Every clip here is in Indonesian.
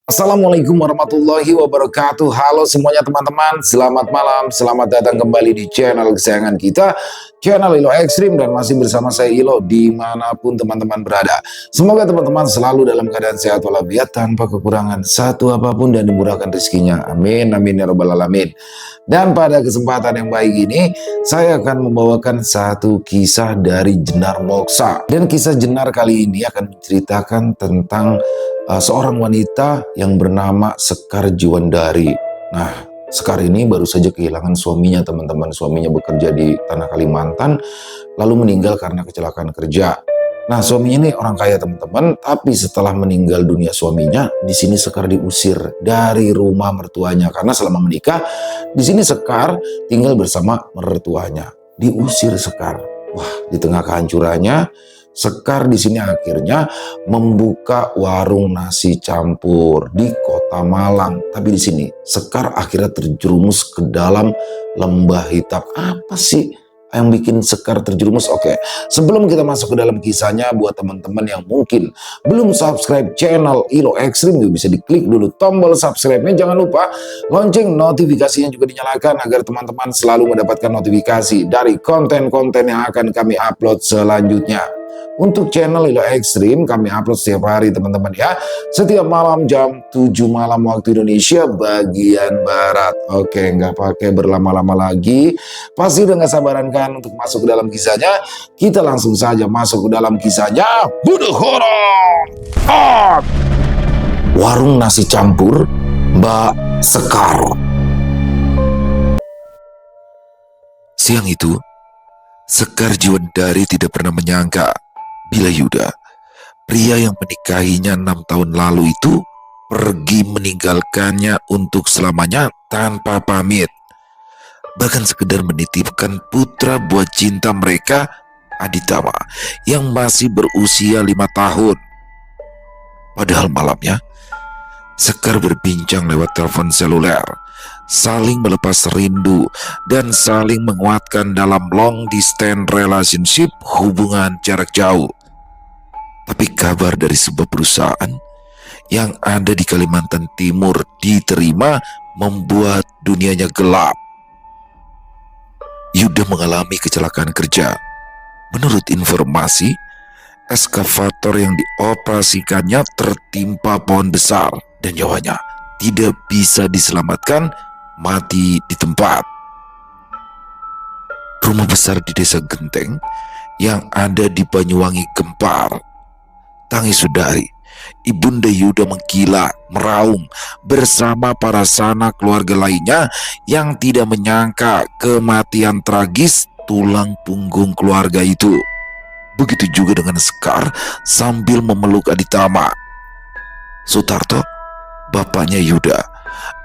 Assalamualaikum warahmatullahi wabarakatuh. Halo semuanya teman-teman, selamat malam, selamat datang kembali di channel kesayangan kita, channel Ilo Ekstrim, dan masih bersama saya Ilo dimanapun teman-teman berada. Semoga teman-teman selalu dalam keadaan sehat walafiat tanpa kekurangan satu apapun dan dimurahkan rezekinya. Amin, amin ya robbal alamin. Dan pada kesempatan yang baik ini, saya akan membawakan satu kisah dari Jenar Moksa. Dan kisah Jenar kali ini akan menceritakan tentang seorang wanita yang bernama Sekar Jiwandari. Nah, Sekar ini baru saja kehilangan suaminya, teman-teman. Suaminya bekerja di tanah Kalimantan, lalu meninggal karena kecelakaan kerja. Nah, suaminya ini orang kaya, teman-teman. Tapi setelah meninggal dunia suaminya, di sini Sekar diusir dari rumah mertuanya karena selama menikah, di sini Sekar tinggal bersama mertuanya. Diusir Sekar. Wah, di tengah kehancurannya, Sekar di sini akhirnya membuka warung nasi campur di Kota Malang. Tapi di sini Sekar akhirnya terjerumus ke dalam lembah hitam. Apa sih yang bikin Sekar terjerumus? Oke, sebelum kita masuk ke dalam kisahnya, buat teman-teman yang mungkin belum subscribe channel Ilo Ekstrim, bisa diklik dulu tombol subscribe-nya. Jangan lupa lonceng notifikasinya juga dinyalakan agar teman-teman selalu mendapatkan notifikasi dari konten-konten yang akan kami upload selanjutnya. Untuk channel Ilo Ekstrim kami upload setiap hari, teman-teman ya. Setiap malam jam 7 malam waktu Indonesia bagian Barat. Oke, nggak pakai berlama-lama lagi. Pasti udah nggak sabaran kan untuk masuk ke dalam kisahnya. Kita langsung saja masuk ke dalam kisahnya. Bunuh horor. Warung nasi campur Mbak Sekar. Siang itu, Sekar Jiwandari tidak pernah menyangka bila Yuda, pria yang menikahinya 6 tahun lalu itu, pergi meninggalkannya untuk selamanya tanpa pamit. Bahkan sekedar menitipkan putra buat cinta mereka, Aditama, yang masih berusia 5 tahun. Padahal malamnya, Sekar berbincang lewat telepon seluler, saling melepas rindu dan saling menguatkan dalam long distance relationship, hubungan jarak jauh. Tapi kabar dari sebuah perusahaan yang ada di Kalimantan Timur diterima membuat dunianya gelap. Yuda mengalami kecelakaan kerja. Menurut informasi, eskavator yang dioperasikannya tertimpa pohon besar dan nyawanya tidak bisa diselamatkan, mati di tempat. Rumah besar di desa Genteng yang ada di Banyuwangi gempar. Tangis Sudari, Ibunda Yuda menggila, meraung bersama para sanak keluarga lainnya yang tidak menyangka kematian tragis tulang punggung keluarga itu. Begitu juga dengan Sekar sambil memeluk Aditama. Sutarto, bapaknya Yuda,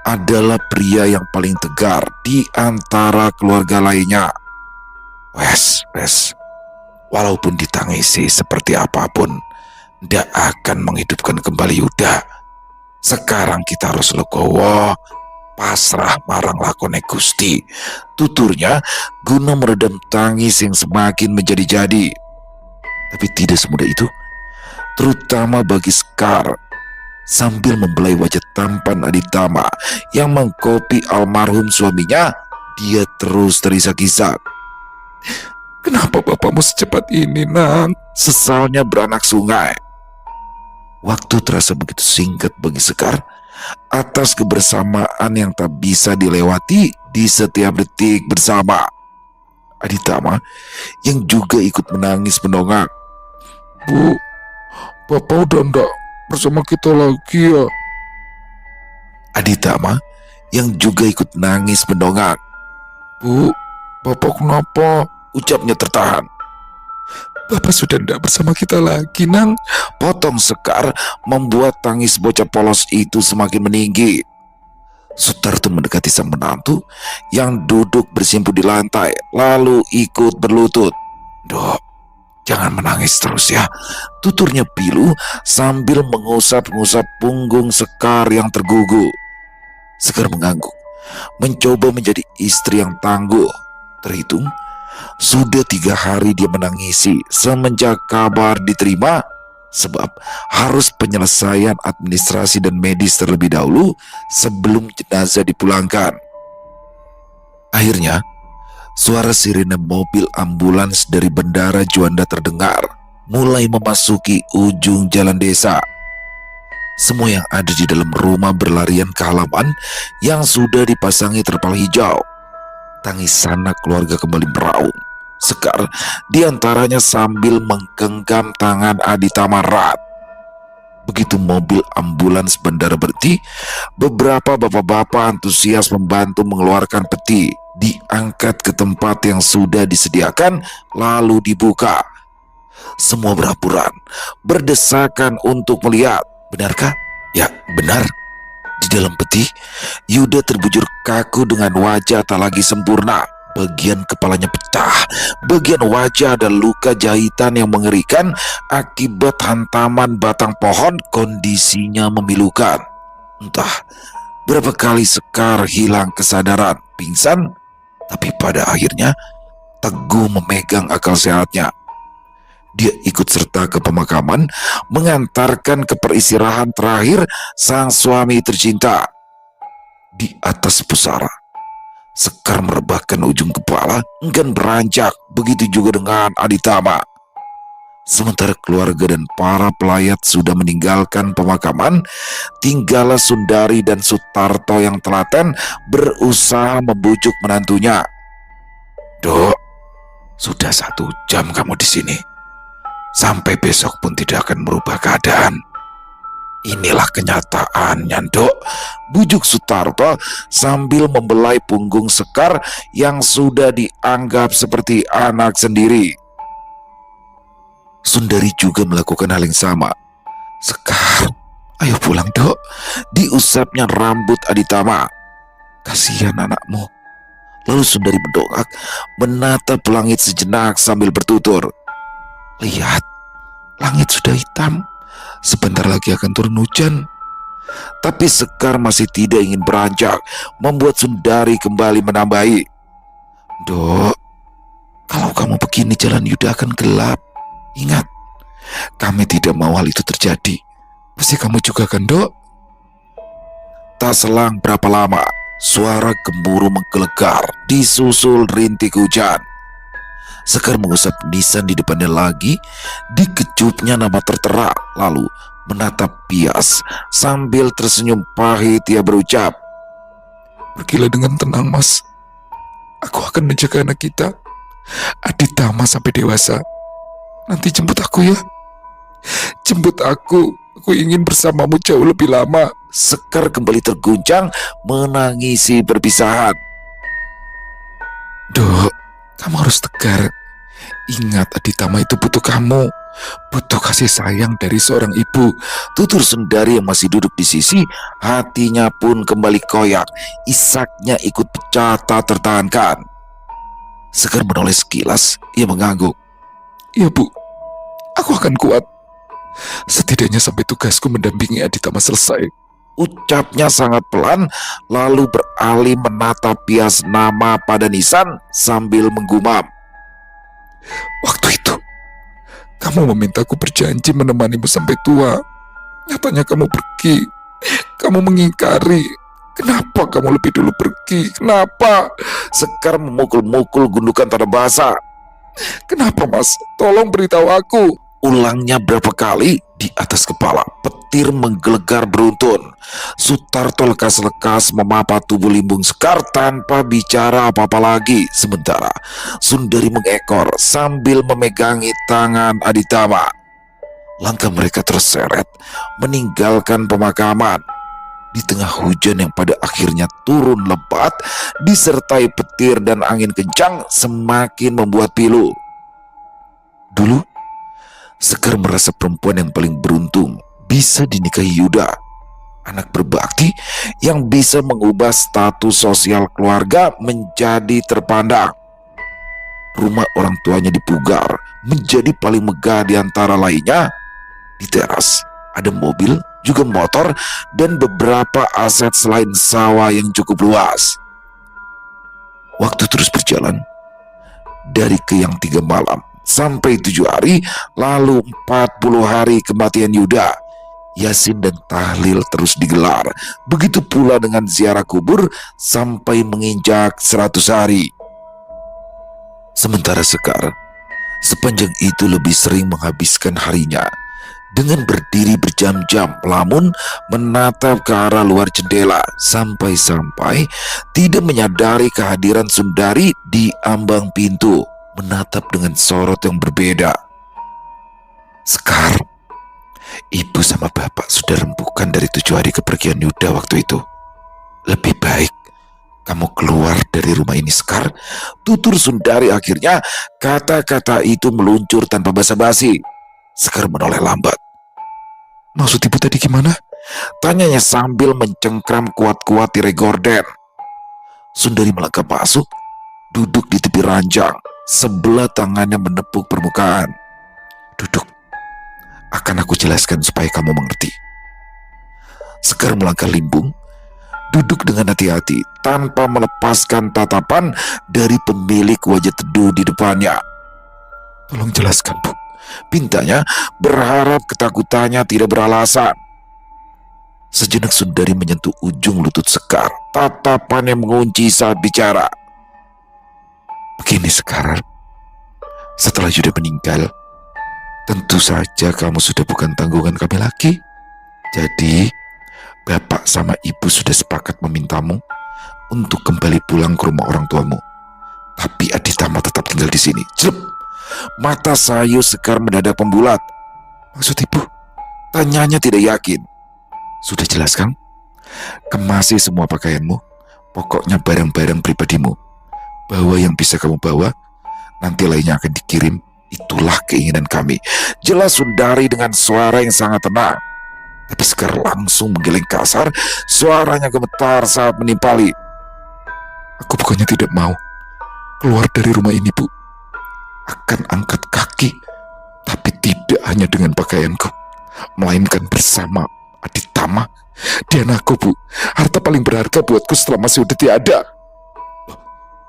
adalah pria yang paling tegar di antara keluarga lainnya. Wes, walaupun ditangisi seperti apapun, tidak akan menghidupkan kembali Yuda. Sekarang kita harus legowo, pasrah marang lakone Gusti, tuturnya guna meredam tangis yang semakin menjadi-jadi. Tapi tidak semudah itu, terutama bagi Sekar. Sambil membelai wajah tampan Aditama yang mengkopi almarhum suaminya, dia terus terisak-isak. Kenapa bapakmu secepat ini, Nang? Sesalnya beranak sungai. Waktu terasa begitu singkat bagi Sekar atas kebersamaan yang tak bisa dilewati di setiap detik bersama. Aditama yang juga ikut menangis mendongak. Bu, bapak udah enggak bersama kita lagi ya? Aditama yang juga ikut nangis mendongak. Bu, bapak kenapa? Ucapnya tertahan. Bapak sudah tidak bersama kita lagi, Nang. Potong Sekar membuat tangis bocah polos itu semakin meninggi. Sutarto mendekati sang menantu yang duduk bersimpu di lantai, lalu ikut berlutut. Dok, jangan menangis terus ya, tuturnya pilu sambil mengusap-ngusap punggung Sekar yang tergugu. Sekar mengangguk, mencoba menjadi istri yang tangguh. Terhitung sudah 3 hari dia menangisi semenjak kabar diterima sebab harus penyelesaian administrasi dan medis terlebih dahulu sebelum jenazah dipulangkan. Akhirnya, suara sirine mobil ambulans dari Bendara Juanda terdengar, mulai memasuki ujung jalan desa. Semua yang ada di dalam rumah berlarian ke halaman yang sudah dipasangi terpal hijau. Tangis sanak keluarga kembali meraung. Sekar diantaranya sambil menggenggam tangan Aditama erat. Begitu mobil ambulans Bendara berhenti, beberapa bapak-bapak antusias membantu mengeluarkan peti, diangkat ke tempat yang sudah disediakan, lalu dibuka. Semua berhamburan, berdesakan untuk melihat. Benarkah? Ya, benar. Di dalam peti, Yuda terbujur kaku dengan wajah tak lagi sempurna. Bagian kepalanya pecah, bagian wajah ada luka jahitan yang mengerikan akibat hantaman batang pohon. Kondisinya memilukan. Entah berapa kali Sekar hilang kesadaran, pingsan, tapi pada akhirnya teguh memegang akal sehatnya. Dia ikut serta ke pemakaman, mengantarkan ke peristirahatan terakhir sang suami tercinta. Di atas pusara, Sekar merebahkan ujung kepala, enggan beranjak, begitu juga dengan Aditama. Sementara keluarga dan para pelayat sudah meninggalkan pemakaman, tinggallah Sundari dan Sutarto yang telaten berusaha membujuk menantunya. "Dok, sudah 1 jam kamu di sini. Sampai besok pun tidak akan merubah keadaan. Inilah kenyataannya, Dok," bujuk Sutarto sambil membelai punggung Sekar yang sudah dianggap seperti anak sendiri. Sundari juga melakukan hal yang sama. "Sekar, ayo pulang, Dok," diusapnya rambut Aditama. "Kasihan anakmu." Lalu Sundari berdongak, menatap langit sejenak sambil bertutur, "Lihat, langit sudah hitam. Sebentar lagi akan turun hujan." Tapi Sekar masih tidak ingin beranjak, membuat Sundari kembali menambahi, "Dok, kalau kamu begini jalan Yuda akan gelap. Ingat, kami tidak mau hal itu terjadi. Pasti kamu juga kan, Dok?" Tak selang berapa lama, suara gemuruh menggelegar disusul rintik hujan. Sekar mengusap nisan di depannya lagi, dikejutnya nama tertera, lalu menatap bias sambil tersenyum pahit. Ia berucap, "Pergilah dengan tenang, Mas. Aku akan menjaga anak kita, Aditama, sampai dewasa. Nanti jemput aku ya. Jemput aku ingin bersamamu jauh lebih lama." Sekar kembali terguncang menangisi perpisahan. "Dok, kamu harus tegar. Ingat, Aditama itu butuh kamu, butuh kasih sayang dari seorang ibu," tutur Sundari yang masih duduk di sisi. Hatinya pun kembali koyak, isaknya ikut pecah tak tertahankan. Sekar menoleh sekilas, ia mengangguk, "Iya, Bu, aku akan kuat. Setidaknya sampai tugasku mendampingi Aditama selesai," ucapnya sangat pelan, lalu beralih menatap bias nama pada nisan sambil menggumam, "Waktu itu, kamu memintaku berjanji menemanimu sampai tua. Nyatanya kamu pergi. Kamu mengingkari. Kenapa kamu lebih dulu pergi? Kenapa?" Sekar memukul-mukul gundukan tanah basah. "Kenapa, Mas? Tolong beritahu aku," ulangnya berapa kali. Di atas kepala, petir menggelegar beruntun. Sutarto lekas-lekas memapa tubuh limbung Sekar tanpa bicara apa-apa lagi. Sementara Sundari mengekor sambil memegangi tangan Aditama. Langkah mereka terseret meninggalkan pemakaman. Di tengah hujan yang pada akhirnya turun lebat, disertai petir dan angin kencang, semakin membuat pilu. Dulu, Sekar merasa perempuan yang paling beruntung bisa dinikahi Yuda, anak berbakti yang bisa mengubah status sosial keluarga menjadi terpandang. Rumah orang tuanya di Pugar menjadi paling megah di antara lainnya. Di teras ada mobil, juga motor, dan beberapa aset selain sawah yang cukup luas. Waktu terus berjalan. Dari ke yang 3 malam, sampai 7 hari, lalu 40 hari kematian Yuda. Yasin dan tahlil terus digelar. Begitu pula dengan ziarah kubur sampai menginjak 100 hari. Sementara Sekar sepanjang itu lebih sering menghabiskan harinya dengan berdiri berjam-jam melamun menatap ke arah luar jendela, sampai-sampai tidak menyadari kehadiran Sundari di ambang pintu, menatap dengan sorot yang berbeda. Sekar, ibu sama bapak sudah rembukan dari 7 hari kepergian Yuda waktu itu. Lebih baik kamu keluar dari rumah ini, Sekar, tutur Sundari. Akhirnya kata-kata itu meluncur tanpa basa-basi. Sekar menoleh lambat. Maksud ibu tadi gimana? Tanyanya sambil mencengkram kuat-kuat tirai gorden. Sundari melangkah masuk, duduk di tepi ranjang, sebelah tangannya menepuk permukaan. Duduk, akan aku jelaskan supaya kamu mengerti. Sekar melangkah limbung, duduk dengan hati-hati tanpa melepaskan tatapan dari pemilik wajah teduh di depannya. Tolong jelaskan, Bu, pintanya, berharap ketakutannya tidak beralasan. Sejenak Sundari menyentuh ujung lutut Sekar, tatapannya mengunci saat bicara. Begini Sekar, setelah Yuda meninggal, tentu saja kamu sudah bukan tanggungan kami lagi. Jadi bapak sama ibu sudah sepakat memintamu untuk kembali pulang ke rumah orang tuamu. Tapi Aditama tetap tinggal di sini. Jelep. Mata sayu Sekar mendadak membulat. Maksud ibu? Tanyanya tidak yakin. Sudah jelas kan? Kemasi semua pakaianmu, pokoknya barang-barang pribadimu. Bawa yang bisa kamu bawa, nanti lainnya akan dikirim. Itulah keinginan kami. Jelas Sundari dengan suara yang sangat tenang. Tapi Sekar langsung menggeleng kasar, suaranya gemetar saat menimpali. Aku bukannya tidak mau keluar dari rumah ini, Bu. Akan angkat kaki, tapi tidak hanya dengan pakaianku, melainkan bersama Aditama. Dia anakku, Bu. Harta paling berharga buatku setelah masih udah tiada. Loh,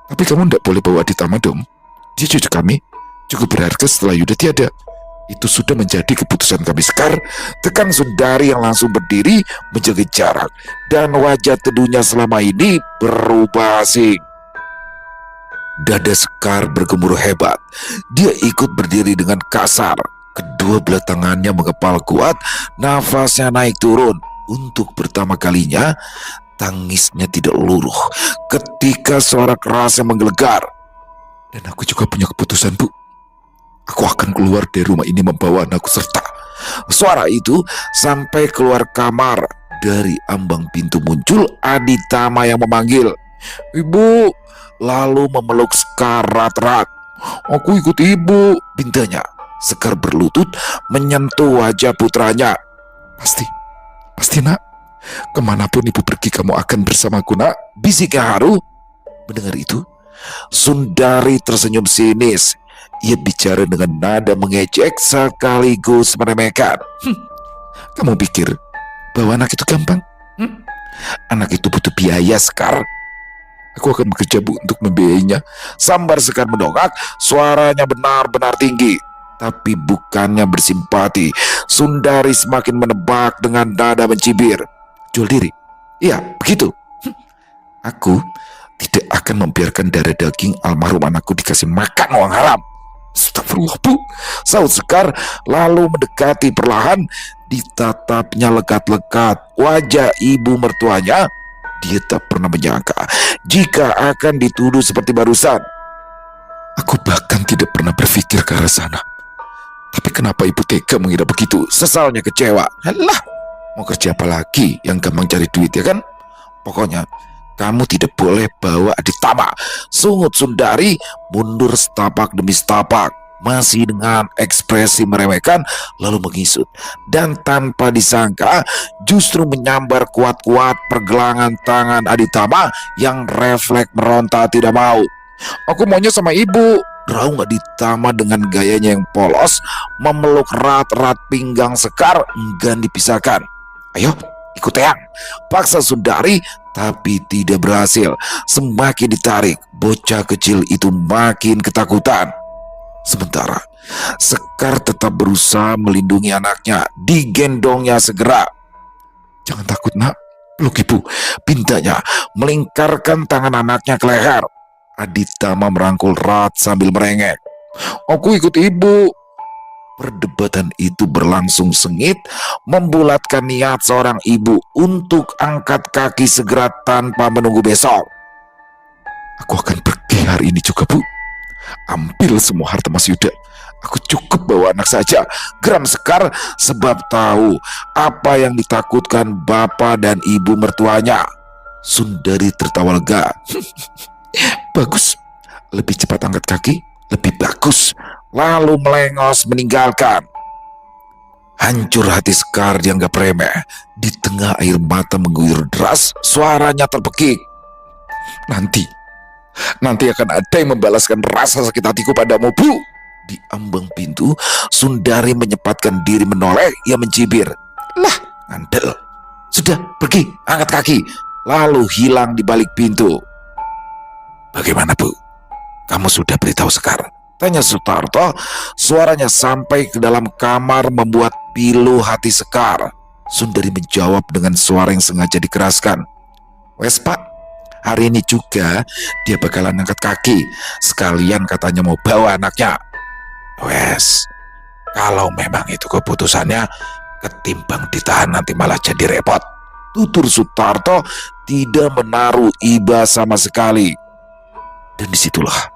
tapi kamu tidak boleh bawa Aditama dong. Dia cucu kami, cukup berharga setelah Yuda tiada. Itu sudah menjadi keputusan kami. Sekar, tekan Sundari yang langsung berdiri menjaga jarak, dan wajah teduhnya selama ini berubah asing. Dada Sekar bergemuruh hebat. Dia ikut berdiri dengan kasar. Kedua belah tangannya mengepal kuat, nafasnya naik turun. Untuk pertama kalinya, tangisnya tidak luruh ketika suara kerasnya menggelegar. Dan aku juga punya keputusan, Bu. Aku akan keluar dari rumah ini membawa anakku serta. Suara itu sampai keluar kamar. Dari ambang pintu muncul Aditama yang memanggil, Ibu, lalu memeluk Sekar erat-erat. Aku ikut ibu, bintanya. Sekar berlutut menyentuh wajah putranya. Pasti nak. Kemanapun ibu pergi kamu akan bersamaku, nak, bisiknya haru. Mendengar itu, Sundari tersenyum sinis. Ia bicara dengan nada mengejek sekaligus meremehkan. Kamu pikir bahwa anak itu gampang? Anak itu butuh biaya, Sekar. Aku akan bekerja, Bu, untuk membiayainya. Sambar Sekar mendongak, suaranya benar-benar tinggi. Tapi bukannya bersimpati, Sundari semakin menebak dengan nada mencibir. Jual diri? Iya, begitu. Aku tidak akan membiarkan darah daging almarhum anakku dikasih makan uang haram. Astagfirullah, Bu, sahut Sekar lalu mendekati perlahan. Ditatapnya lekat-lekat wajah ibu mertuanya. Dia tak pernah menyangka jika akan dituduh seperti barusan. Aku bahkan tidak pernah berpikir ke arah sana. Tapi kenapa ibu tega mengira begitu? Sesalnya kecewa. Alah, mau kerja apa lagi yang gampang cari duit, ya kan? Pokoknya kamu tidak boleh bawa Aditama. Sungut Sundari mundur setapak demi setapak, masih dengan ekspresi meremehkan, lalu mengisut. Dan tanpa disangka justru menyambar kuat-kuat pergelangan tangan Aditama yang refleks meronta tidak mau. Aku maunya sama ibu, raung Aditama dengan gayanya yang polos, memeluk erat-erat pinggang Sekar enggan dipisahkan. Ayo, ikut Eyang, paksa Sundari, tapi tidak berhasil. Semakin ditarik, bocah kecil itu makin ketakutan. Sementara Sekar tetap berusaha melindungi anaknya, digendongnya segera. "Jangan takut nak, peluk ibu," pintanya, melingkarkan tangan anaknya ke leher. Aditama merangkul erat sambil merengek. "Aku ikut ibu." Perdebatan itu berlangsung sengit, membulatkan niat seorang ibu untuk angkat kaki segera tanpa menunggu besok. "Aku akan pergi hari ini juga, Bu. Ambil semua harta Mas Yuda. Aku cukup bawa anak saja," geram Sekar, sebab tahu apa yang ditakutkan bapak dan ibu mertuanya. Sundari tertawa lega. "Bagus, lebih cepat angkat kaki, lebih bagus." Lalu melengos meninggalkan. Hancur hati Sekar dianggap remeh. Di tengah air mata mengguyur deras, suaranya terpekik. Nanti akan ada yang membalaskan rasa sakit hatiku padamu, Bu." Di ambang pintu, Sundari menyempatkan diri menoleh. Ia mencibir. "Lah, ngandel. Sudah, pergi, angkat kaki." Lalu hilang di balik pintu. "Bagaimana, Bu? Kamu sudah beritahu Sekar?" tanya Sutarto. Suaranya sampai ke dalam kamar membuat pilu hati Sekar. Sundari menjawab dengan suara yang sengaja dikeraskan. "Wes Pak, hari ini juga dia bakalan angkat kaki. Sekalian katanya mau bawa anaknya." "Wes, kalau memang itu keputusannya, ketimbang ditahan nanti malah jadi repot," tutur Sutarto tidak menaruh iba sama sekali. Dan disitulah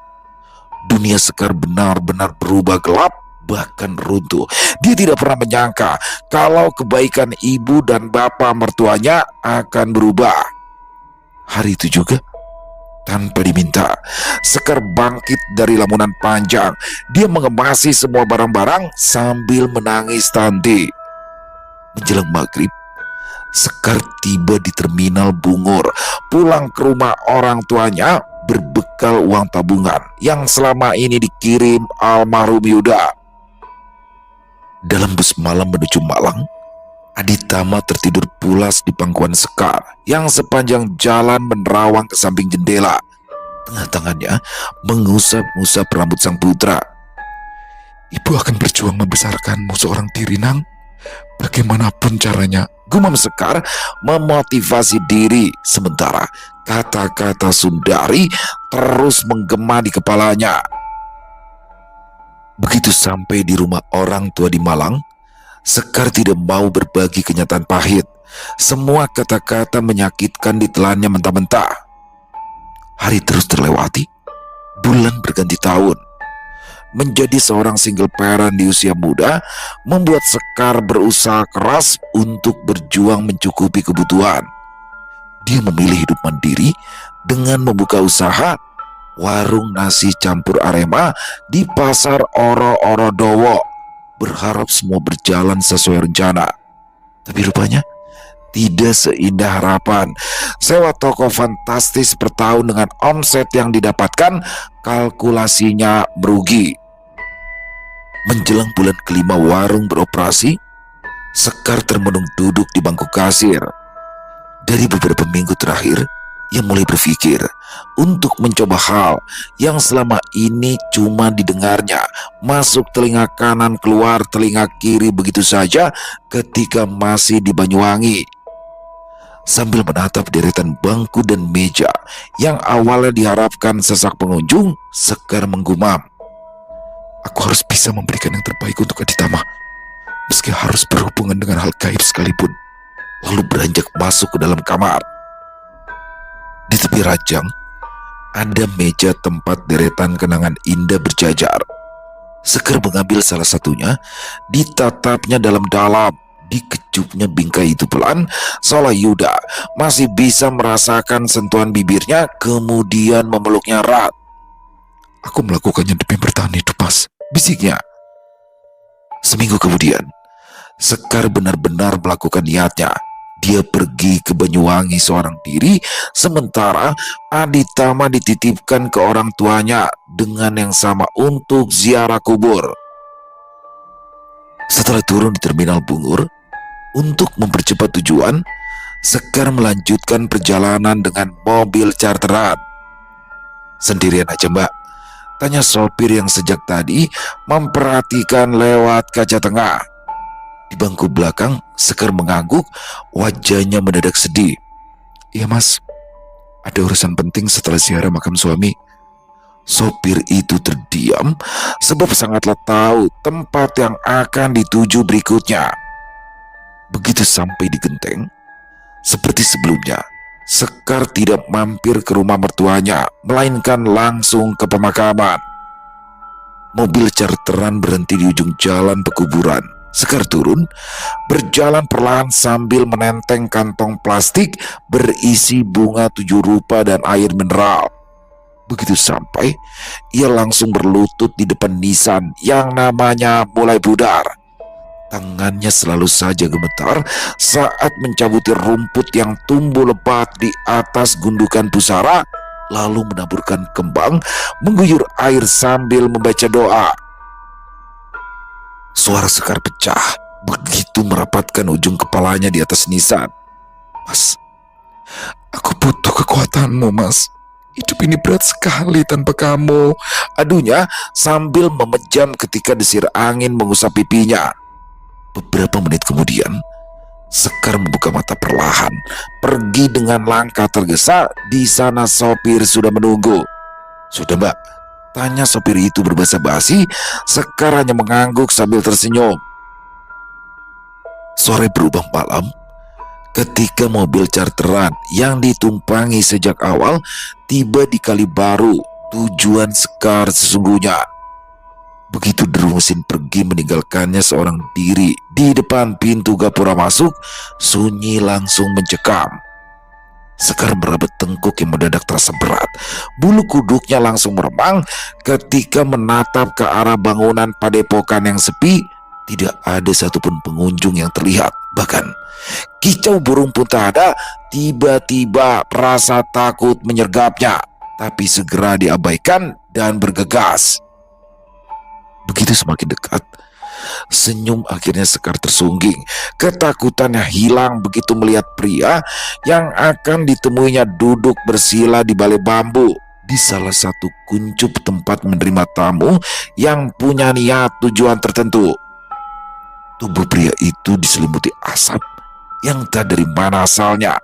dunia Sekar benar-benar berubah gelap, bahkan runtuh. Dia tidak pernah menyangka kalau kebaikan ibu dan bapak mertuanya akan berubah. Hari itu juga, tanpa diminta, Sekar bangkit dari lamunan panjang. Dia mengemasi semua barang-barang sambil menangis tanti. Menjelang maghrib, Sekar tiba di terminal Bungur, pulang ke rumah orang tuanya berbekal uang tabungan yang selama ini dikirim almarhum Yuda. Dalam bus malam menuju Malang, Aditama tertidur pulas di pangkuan Sekar yang sepanjang jalan menerawang ke samping jendela. Tengah tangannya mengusap-usap rambut sang putra. "Ibu akan berjuang membesarkanmu seorang diri, Nang. Bagaimanapun caranya," gumam Sekar memotivasi diri. Sementara kata-kata Sundari terus menggema di kepalanya. Begitu sampai di rumah orang tua di Malang, Sekar tidak mau berbagi kenyataan pahit. Semua kata-kata menyakitkan ditelannya mentah-mentah. Hari terus terlewati, bulan berganti tahun. Menjadi seorang single parent di usia muda membuat Sekar berusaha keras untuk berjuang mencukupi kebutuhan. Dia memilih hidup mandiri dengan membuka usaha warung nasi campur Arema di Pasar Oro-Oro Dowo, berharap semua berjalan sesuai rencana. Tapi rupanya tidak seindah harapan. Sewa toko fantastis per tahun dengan omset yang didapatkan, kalkulasinya merugi. Menjelang bulan kelima warung beroperasi, Sekar termenung duduk di bangku kasir. Dari beberapa minggu terakhir, ia mulai berpikir untuk mencoba hal yang selama ini cuma didengarnya, masuk telinga kanan keluar telinga kiri begitu saja ketika masih di Banyuwangi. Sambil menatap deretan bangku dan meja yang awalnya diharapkan sesak pengunjung, Sekar menggumam. "Aku harus bisa memberikan yang terbaik untuk Aditama, meski harus berhubungan dengan hal gaib sekalipun." Lalu beranjak masuk ke dalam kamar. Di tepi ranjang ada meja tempat deretan kenangan indah berjajar. Sekar mengambil salah satunya, ditatapnya dalam-dalam, dikecupnya bingkai itu pelan, seolah Yuda masih bisa merasakan sentuhan bibirnya, kemudian memeluknya erat. "Aku melakukannya demi bertahan hidup, Mas," bisiknya. Seminggu kemudian, Sekar benar-benar melakukan niatnya. Dia pergi ke Banyuwangi seorang diri, sementara Aditama dititipkan ke orang tuanya dengan yang sama untuk ziarah kubur. Setelah turun di terminal Bungur, untuk mempercepat tujuan, Sekar melanjutkan perjalanan dengan mobil charteran. "Sendirian aja, Mbak. Tanya sopir yang sejak tadi memperhatikan lewat kaca tengah. Di bangku belakang, Sekar mengangguk, wajahnya mendadak sedih. Iya mas, ada urusan penting setelah ziarah makam suami. Sopir itu terdiam sebab sangatlah tahu tempat yang akan dituju berikutnya. Begitu sampai di genteng, seperti sebelumnya, Sekar tidak mampir ke rumah mertuanya, melainkan langsung ke pemakaman. Mobil charteran berhenti di ujung jalan pekuburan. Sekar turun, berjalan perlahan sambil menenteng kantong plastik berisi bunga 7 rupa dan air mineral. Begitu sampai, ia langsung berlutut di depan nisan yang namanya mulai pudar. Tangannya selalu saja gemetar saat mencabuti rumput yang tumbuh lebat di atas gundukan pusara, lalu menaburkan kembang, mengguyur air sambil membaca doa. Suara Sekar pecah begitu merapatkan ujung kepalanya di atas nisan. Mas, aku butuh kekuatanmu mas. Hidup ini berat sekali tanpa kamu, adunya sambil memejam ketika desir angin mengusap pipinya. Beberapa menit kemudian, Sekar membuka mata perlahan, pergi dengan langkah tergesa. Di sana sopir sudah menunggu. Sudah mbak? Tanya sopir itu berbahasa basi. Sekar hanya mengangguk sambil tersenyum. Sore berubah malam ketika mobil charteran yang ditumpangi sejak awal tiba di Kalibaru, tujuan Sekar sesungguhnya. Begitu deru mesin pergi meninggalkannya seorang diri di depan pintu gapura masuk, sunyi langsung mencekam. Sekar meraba tengkuk yang mendadak terasa berat. Bulu kuduknya langsung meremang ketika menatap ke arah bangunan padepokan yang sepi. Tidak ada satupun pengunjung yang terlihat. Bahkan kicau burung pun tak ada. Tiba-tiba rasa takut menyergapnya, tapi segera diabaikan dan bergegas. Begitu semakin dekat, senyum akhirnya Sekar tersungging. Ketakutannya hilang begitu melihat pria yang akan ditemuinya duduk bersila di balai bambu di salah satu kuncup tempat menerima tamu yang punya niat tujuan tertentu. Tubuh pria itu diselimuti asap yang tak dari mana asalnya.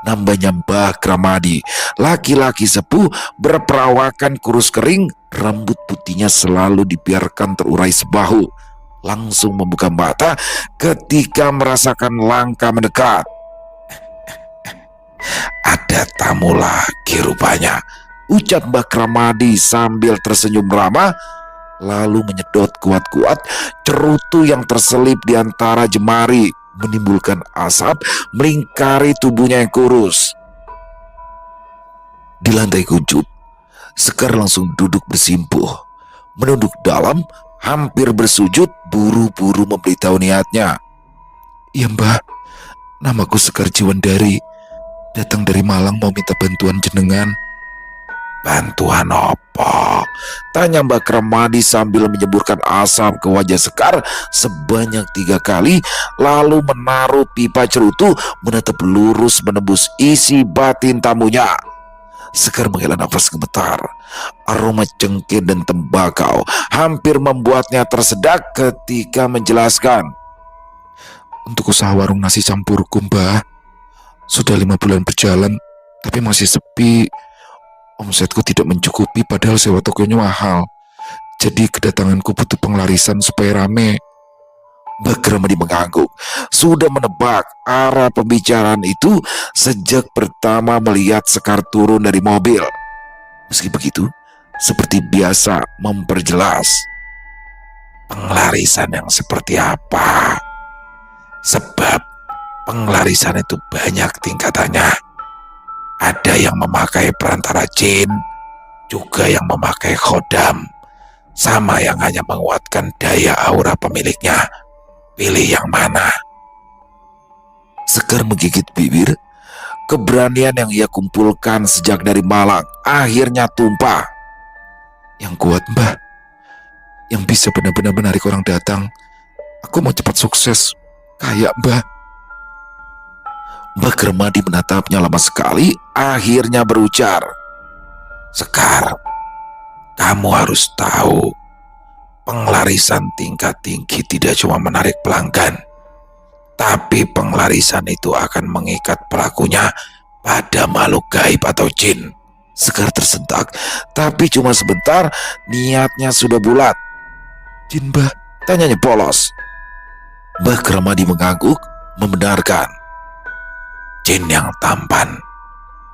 Nambahnya Mbah Kramadi, laki-laki sepuh berperawakan kurus kering, rambut putihnya selalu dibiarkan terurai sebahu. Langsung membuka mata ketika merasakan langkah mendekat. Ada tamu lagi rupanya, ucap Mbah Kramadi sambil tersenyum ramah, lalu menyedot kuat-kuat cerutu yang terselip di antara jemari, menimbulkan asap melingkari tubuhnya yang kurus. Di lantai kuncup, Sekar langsung duduk bersimpuh, menunduk dalam, hampir bersujud, buru-buru memberitahu niatnya. Iya mbah, namaku Sekar Jiwandari, datang dari Malang mau minta bantuan jenengan. Bantuan apa? Tanya Mbak Kramadi sambil menyemburkan asap ke wajah Sekar sebanyak 3 kali, lalu menaruh pipa cerutu menatap lurus menembus isi batin tamunya. Sekar menghela nafas gemetar. Aroma cengkeh dan tembakau hampir membuatnya tersedak ketika menjelaskan. Untuk usaha warung nasi campurku mbah, sudah 5 bulan berjalan tapi masih sepi. Omsetku tidak mencukupi padahal sewa tokonya mahal. Jadi kedatanganku butuh penglarisan supaya rame. Mbak Kramadi mengangguk. Sudah menebak arah pembicaraan itu sejak pertama melihat Sekar turun dari mobil. Meski begitu, seperti biasa memperjelas. Penglarisan yang seperti apa? Sebab penglarisan itu banyak tingkatannya. Ada yang memakai perantara jin, juga yang memakai khodam, sama yang hanya menguatkan daya aura pemiliknya. Pilih yang mana? Sekar menggigit bibir. Keberanian yang ia kumpulkan sejak dari Malang akhirnya tumpah. Yang kuat mbah, yang bisa benar-benar menarik orang datang. Aku mau cepat sukses, kayak mbah. Mbah Kramadi menatapnya lama sekali, akhirnya berujar. Sekar, Kamu harus tahu, penglarisan tingkat tinggi tidak cuma menarik pelanggan, tapi penglarisan itu akan mengikat pelakunya pada makhluk gaib atau jin. Sekar tersentak, tapi cuma sebentar, niatnya sudah bulat. Jin, Mbah? Tanyanya polos. Mbah Kramadi mengangguk, membenarkan. Jin yang tampan,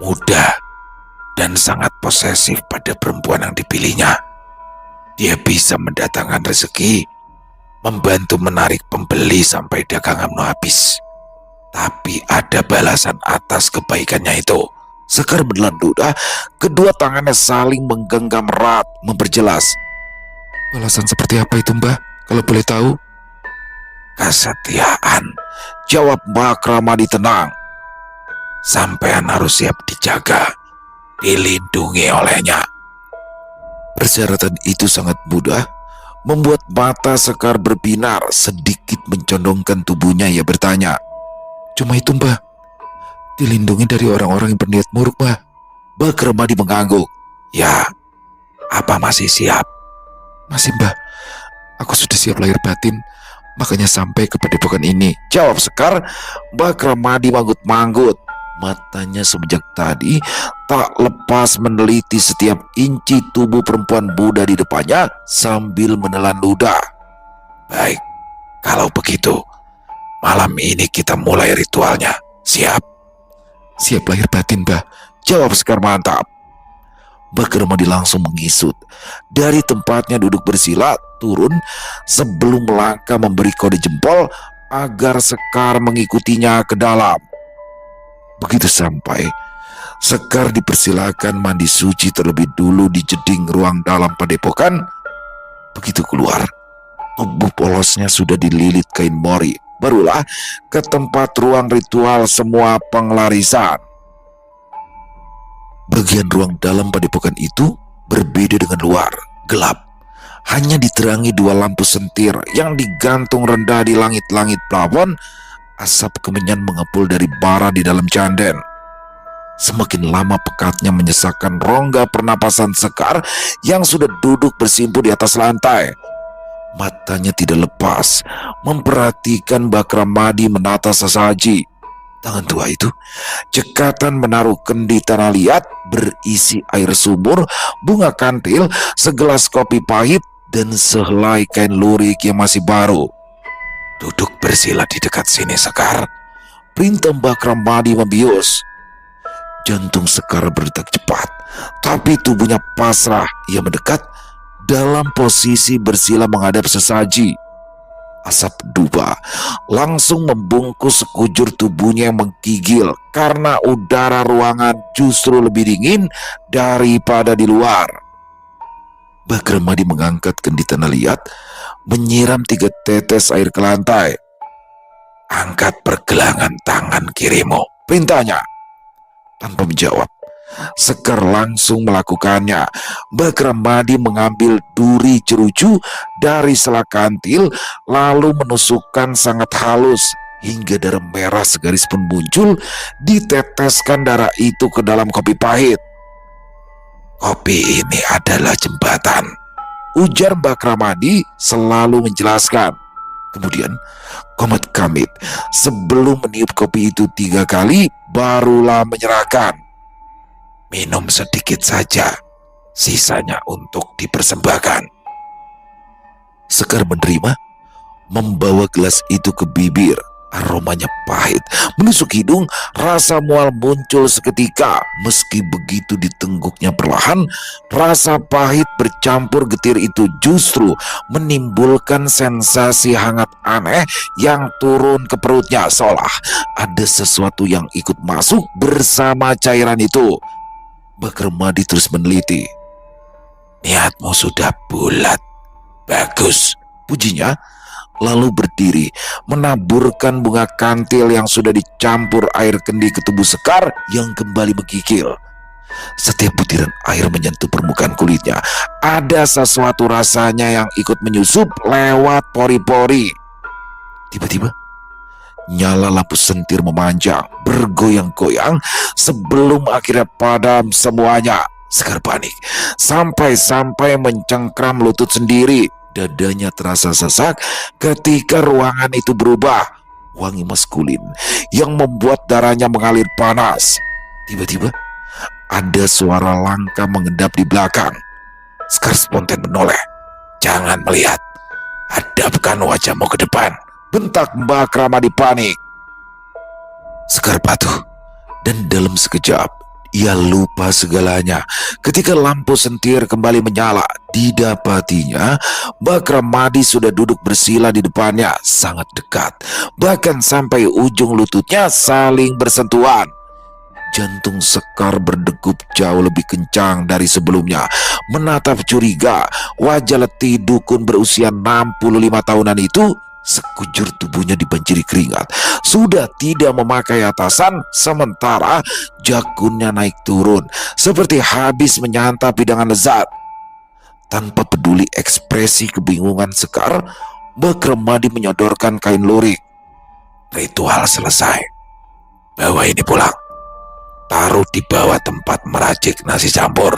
muda, dan sangat posesif pada perempuan yang dipilihnya. Dia bisa mendatangkan rezeki, membantu menarik pembeli sampai daganganmu habis. Tapi ada balasan atas kebaikannya itu. Sekar menelan ludah, kedua tangannya saling menggenggam erat, memperjelas. Balasan seperti apa itu, Mbah? Kalau boleh tahu? Kesetiaan, jawab Mbah Kramadi tenang. Sampean harus siap dijaga, dilindungi olehnya. Persyaratan itu sangat mudah, membuat mata Sekar berbinar, sedikit mencondongkan tubuhnya. Ia bertanya, cuma itu, Mbah? Dilindungi dari orang-orang yang berniat buruk, Mbah? Mbah Kramadi mengangguk. Ya, apa masih siap? Masih, Mbah. Aku sudah siap lahir batin, makanya sampai ke padepokan ini, jawab Sekar. Mbah Kramadi manggut-manggut. Matanya semenjak tadi tak lepas meneliti setiap inci tubuh perempuan muda di depannya sambil menelan ludah. Baik, kalau begitu, malam ini kita mulai ritualnya. Siap? Siap lahir batin, Mbah, jawab Sekar mantap. Mbah Kramadi langsung mengisut. Dari tempatnya duduk bersila, turun sebelum melangkah memberi kode jempol agar Sekar mengikutinya ke dalam. Begitu sampai, Sekar dipersilakan mandi suci terlebih dulu di jeding ruang dalam padepokan. Begitu keluar, tubuh polosnya sudah dililit kain mori. Barulah ke tempat ruang ritual semua penglarisan. Bagian ruang dalam padepokan itu berbeda dengan luar, gelap. Hanya diterangi dua lampu sentir yang digantung rendah di langit-langit plafon. Asap kemenyan mengepul dari bara di dalam canden. Semakin lama pekatnya menyesakkan rongga pernapasan Sekar yang sudah duduk bersimpu di atas lantai. Matanya tidak lepas memperhatikan Mbah Kramadi menata sesaji. Tangan tua itu cekatan menaruh kendi tanah liat berisi air sumur, bunga kantil, segelas kopi pahit, dan sehelai kain lurik yang masih baru. Duduk bersila di dekat sini, Sekar, perintah Mbah Kramadi membius. Jantung Sekar berdetak cepat, tapi tubuhnya pasrah. Ia mendekat dalam posisi bersila menghadap sesaji. Asap dupa langsung membungkus sekujur tubuhnya yang menggigil karena udara ruangan justru lebih dingin daripada di luar. Mbah Kramadi mengangkat kendi tanah liat, menyiram 3 tetes air ke lantai. Angkat pergelangan tangan kirimu, perintahnya. Tanpa menjawab, Sekar langsung melakukannya. Mbah Kramadi mengambil duri cerucu dari sela kantil, lalu menusukkan sangat halus hingga darah merah segaris pun muncul. Diteteskan darah itu ke dalam kopi pahit. Kopi ini adalah jembatan, ujar Mbah Kramadi selalu menjelaskan. Kemudian Komat Kamit sebelum meniup kopi itu 3 kali barulah menyerahkan. Minum sedikit saja, sisanya untuk dipersembahkan. Sekar menerima, membawa gelas itu ke bibir. Aromanya pahit, menusuk hidung, rasa mual muncul seketika. Meski begitu ditengguknya perlahan, rasa pahit bercampur getir itu justru menimbulkan sensasi hangat aneh yang turun ke perutnya, seolah ada sesuatu yang ikut masuk bersama cairan itu. Mbah Kramadi terus meneliti. Niatmu sudah bulat, bagus, pujinya. Lalu berdiri, menaburkan bunga kantil yang sudah dicampur air kendi ke tubuh Sekar yang kembali menggigil. Setiap butiran air menyentuh permukaan kulitnya, ada sesuatu rasanya yang ikut menyusup lewat pori-pori. Tiba-tiba, nyala lampu sentir memanjang, bergoyang-goyang sebelum akhirnya padam semuanya. Sekar panik, sampai-sampai mencengkram lutut sendiri. Dadanya terasa sesak ketika ruangan itu berubah wangi maskulin yang membuat darahnya mengalir panas. Tiba-tiba ada suara langkah mengendap di belakang. Sekar spontan menoleh. "Jangan melihat, hadapkan wajahmu ke depan," bentak Mbak Ramadi panik. Sekar patuh, dan dalam sekejap ia lupa segalanya ketika lampu sentir kembali menyala. Didapatinya Mbak Ramadi sudah duduk bersila di depannya, sangat dekat, bahkan sampai ujung lututnya saling bersentuhan. Jantung Sekar berdegup jauh lebih kencang dari sebelumnya. Menatap curiga wajah letih dukun berusia 65 tahunan itu, sekujur tubuhnya dibanjiri keringat. Sudah tidak memakai atasan, sementara jakunnya naik turun seperti habis menyantap hidangan lezat. Tanpa peduli ekspresi kebingungan Sekar, Mbak Ramadi menyodorkan kain lurik. "Ritual selesai. Bawa ini pulang. Taruh di bawah tempat meracik nasi campur."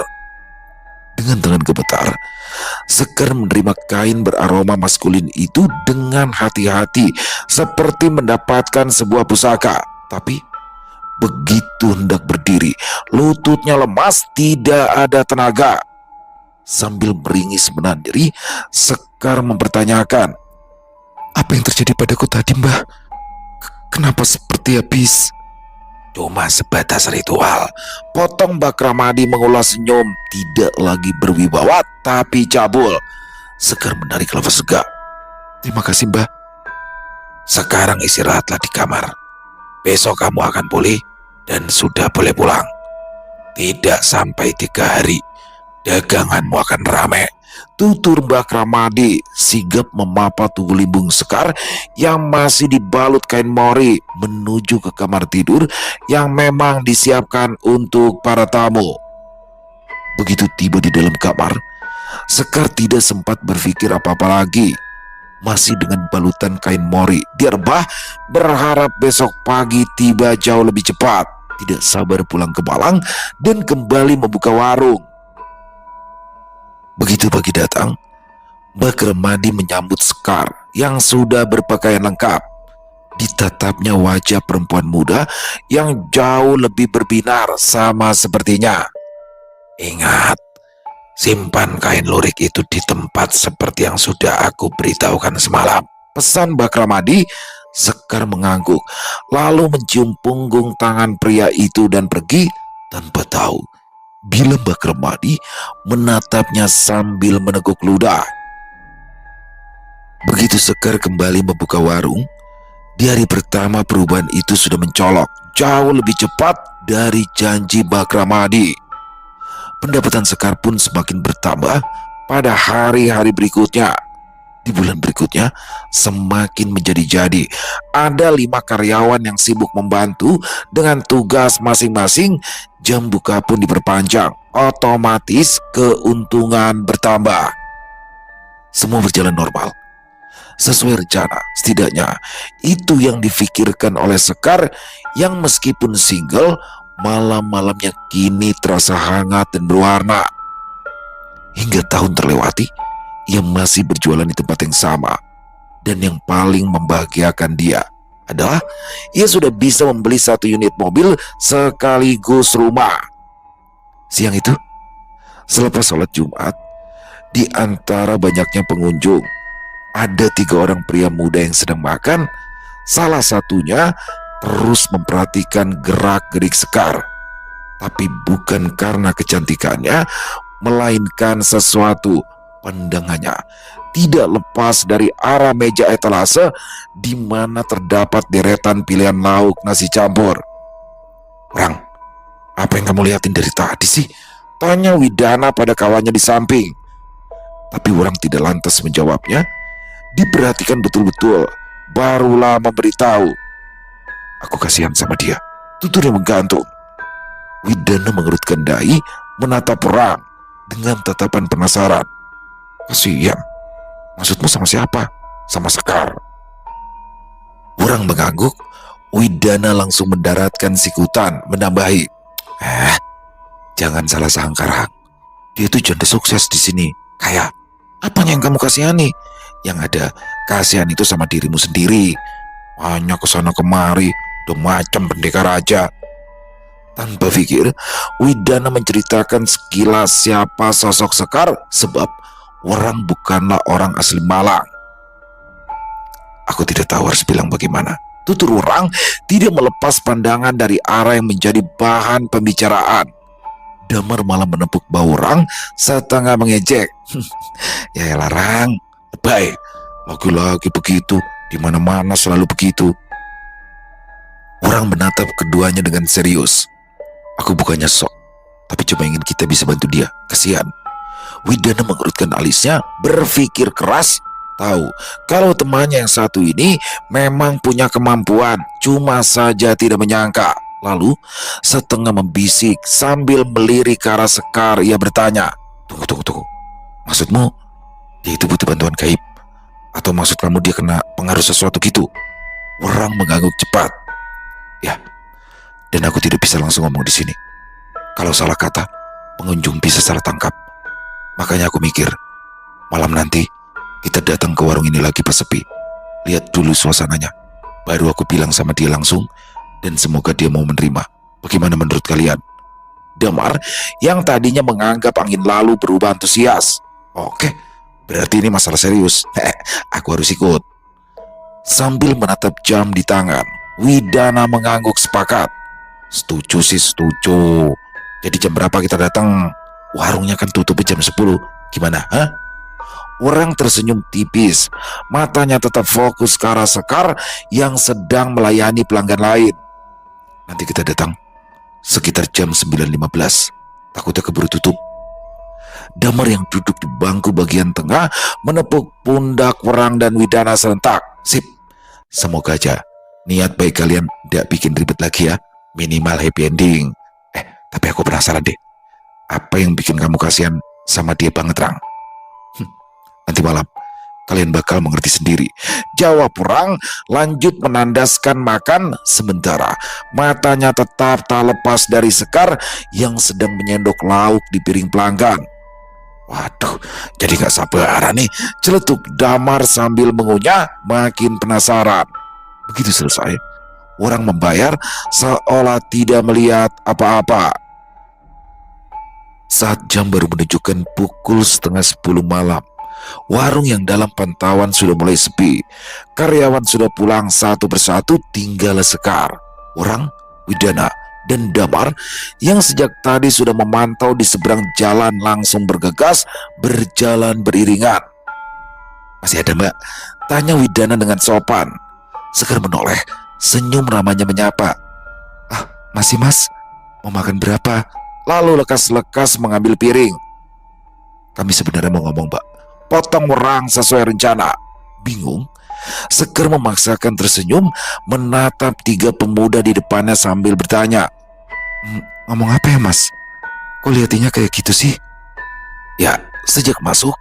Dengan tangan gemetar, Sekar menerima kain beraroma maskulin itu dengan hati-hati, seperti mendapatkan sebuah pusaka. Tapi begitu hendak berdiri, lututnya lemas, tidak ada tenaga. Sambil meringis menahan diri, Sekar mempertanyakan, "Apa yang terjadi padaku tadi, Mbah? Kenapa seperti habis?" "Cuma sebatas ritual," potong Mbak Ramadi mengulas senyum, tidak lagi berwibawa tapi cabul. Sekar menarik nafas lega. "Terima kasih, Mbak. Sekarang istirahatlah di kamar. Besok kamu akan pulih dan sudah boleh pulang. Tidak sampai 3 hari, daganganmu akan ramai," tutur Mbak Ramadi, sigap memapa tubuh limbung Sekar yang masih dibalut kain mori menuju ke kamar tidur yang memang disiapkan untuk para tamu. Begitu tiba di dalam kamar, Sekar tidak sempat berpikir apa-apa lagi. Masih dengan balutan kain mori, dia rebah berharap besok pagi tiba jauh lebih cepat. Tidak sabar pulang ke Malang dan kembali membuka warung. Begitu pagi datang, Mbak Ramadi menyambut Sekar yang sudah berpakaian lengkap. Ditatapnya wajah perempuan muda yang jauh lebih berbinar sama sepertinya. "Ingat, simpan kain lurik itu di tempat seperti yang sudah aku beritahukan semalam," pesan Mbak Ramadi. Sekar mengangguk, lalu mencium punggung tangan pria itu dan pergi tanpa tahu bila Mbak Ramadi menatapnya sambil meneguk ludah. Begitu Sekar kembali membuka warung, di hari pertama perubahan itu sudah mencolok jauh lebih cepat dari janji Mbak Ramadi. Pendapatan Sekar pun semakin bertambah pada hari-hari berikutnya. Di bulan berikutnya semakin menjadi-jadi. Ada 5 karyawan yang sibuk membantu dengan tugas masing-masing. Jam buka pun diperpanjang, otomatis keuntungan bertambah. Semua berjalan normal, sesuai rencana. Setidaknya itu yang difikirkan oleh Sekar yang meskipun single, malam-malamnya kini terasa hangat dan berwarna. Hingga tahun terlewati, ia masih berjualan di tempat yang sama. Dan yang paling membahagiakan dia adalah ia sudah bisa membeli 1 unit mobil sekaligus rumah. Siang itu, selepas sholat Jumat, di antara banyaknya pengunjung, ada 3 orang pria muda yang sedang makan. Salah satunya terus memperhatikan gerak-gerik Sekar. Tapi bukan karena kecantikannya, melainkan sesuatu. Pandangannya tidak lepas dari arah meja etalase di mana terdapat deretan pilihan lauk nasi campur. "Orang, apa yang kamu lihatin dari tadi sih?" tanya Widana pada kawannya di samping. Tapi orang tidak lantas menjawabnya. Diperhatikan betul-betul, barulah memberitahu. "Aku kasihan sama dia," tuturnya menggantung. Widana mengerutkan dahi, menatap orang dengan tatapan penasaran. "Kasihan? Maksudmu sama siapa?" "Sama Sekar." Orang mengangguk. Widana langsung mendaratkan sikutan, menambahi, Jangan salah sangka, Rang. Dia itu janda sukses di sini. Kayak, apanya yang kamu kasihani? Yang ada, kasihan itu sama dirimu sendiri. Hanya kesana kemari, udah macam pendekar raja. Tanpa pikir, Widana menceritakan sekilas siapa sosok Sekar sebab orang bukanlah orang asli Malang. Aku tidak tahu harus bilang bagaimana. Tutur orang tidak melepas pandangan dari arah yang menjadi bahan pembicaraan. Damar malah menepuk bau Rang setengah mengejek. Ya larang, lebay. Lagi-lagi begitu, di mana-mana selalu begitu. Orang menatap keduanya dengan serius. Aku bukannya sok, tapi cuma ingin kita bisa bantu dia. Kasihan. Widana mengerutkan alisnya, berpikir keras. Tahu kalau temannya yang satu ini memang punya kemampuan, cuma saja tidak menyangka. Lalu setengah membisik sambil melirik ke arah Sekar, ia bertanya, Tunggu. Maksudmu dia itu butuh bantuan gaib? Atau maksud kamu dia kena pengaruh sesuatu gitu? Orang mengangguk cepat. Ya, dan aku tidak bisa langsung ngomong di sini. Kalau salah kata, pengunjung bisa salah tangkap. Makanya aku mikir, malam nanti kita datang ke warung ini lagi pas sepi. Lihat dulu suasananya. Baru aku bilang sama dia langsung, dan semoga dia mau menerima. Bagaimana menurut kalian? Damar yang tadinya menganggap angin lalu berubah antusias. Oke, berarti ini masalah serius. Aku harus ikut. Sambil menatap jam di tangan, Widana mengangguk sepakat. Setuju sih, setuju. Jadi jam berapa kita datang? Warungnya kan tutup jam 10. Gimana, hah? Orang tersenyum tipis. Matanya tetap fokus ke arah Sekar yang sedang melayani pelanggan lain. Nanti kita datang sekitar jam 9.15. Takutnya keburu tutup. Damar yang duduk di bangku bagian tengah menepuk pundak Werang dan Widana serentak. Sip, semoga aja niat baik kalian tidak bikin ribet lagi ya. Minimal happy ending. Tapi aku penasaran deh, apa yang bikin kamu kasihan sama dia banget, Rang? Nanti malam kalian bakal mengerti sendiri, jawab Werang, lanjut menandaskan makan sementara matanya tetap tak lepas dari Sekar yang sedang menyendok lauk di piring pelanggan. Waduh, jadi gak sabaran nih, celetuk Damar sambil mengunyah, makin penasaran. Begitu selesai, Werang membayar seolah tidak melihat apa-apa. Saat jam baru menunjukkan pukul 9:30 malam, warung yang dalam pantauan sudah mulai sepi. Karyawan sudah pulang satu persatu, tinggal Sekar, Werang, Widana, dan Damar yang sejak tadi sudah memantau di seberang jalan langsung bergegas berjalan beriringan. Masih ada, Mbak? Tanya Widana dengan sopan. Sekar menoleh, senyum ramahnya menyapa. Masih, Mas. Mau makan berapa? Lalu lekas-lekas mengambil piring. Kami sebenarnya mau ngomong, Mbak. Potong Werang sesuai rencana. Bingung, Sekar memaksakan tersenyum menatap tiga pemuda di depannya sambil bertanya, ngomong apa ya, Mas? Kok lihatinnya kayak gitu sih? Ya, sejak masuk,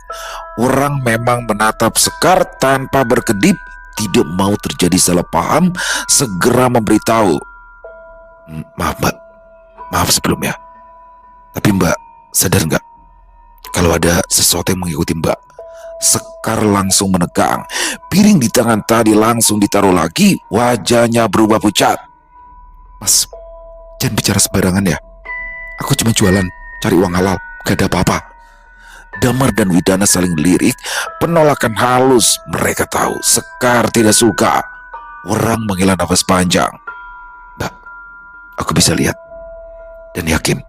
Werang memang menatap Sekar tanpa berkedip, tidak mau terjadi salah paham, segera memberitahu. Maaf, Mbak. Maaf sebelumnya. Tapi Mbak sadar nggak kalau ada sesuatu yang mengikuti Mbak? Sekar langsung menegang. Piring di tangan tadi langsung ditaruh lagi. Wajahnya berubah pucat. Mas, jangan bicara sembarangan ya. Aku cuma jualan, cari uang halal, gak ada apa-apa. Damar dan Widana saling lirik, penolakan halus. Mereka tahu Sekar tidak suka. Werang menghela nafas panjang. Mbak, aku bisa lihat dan yakin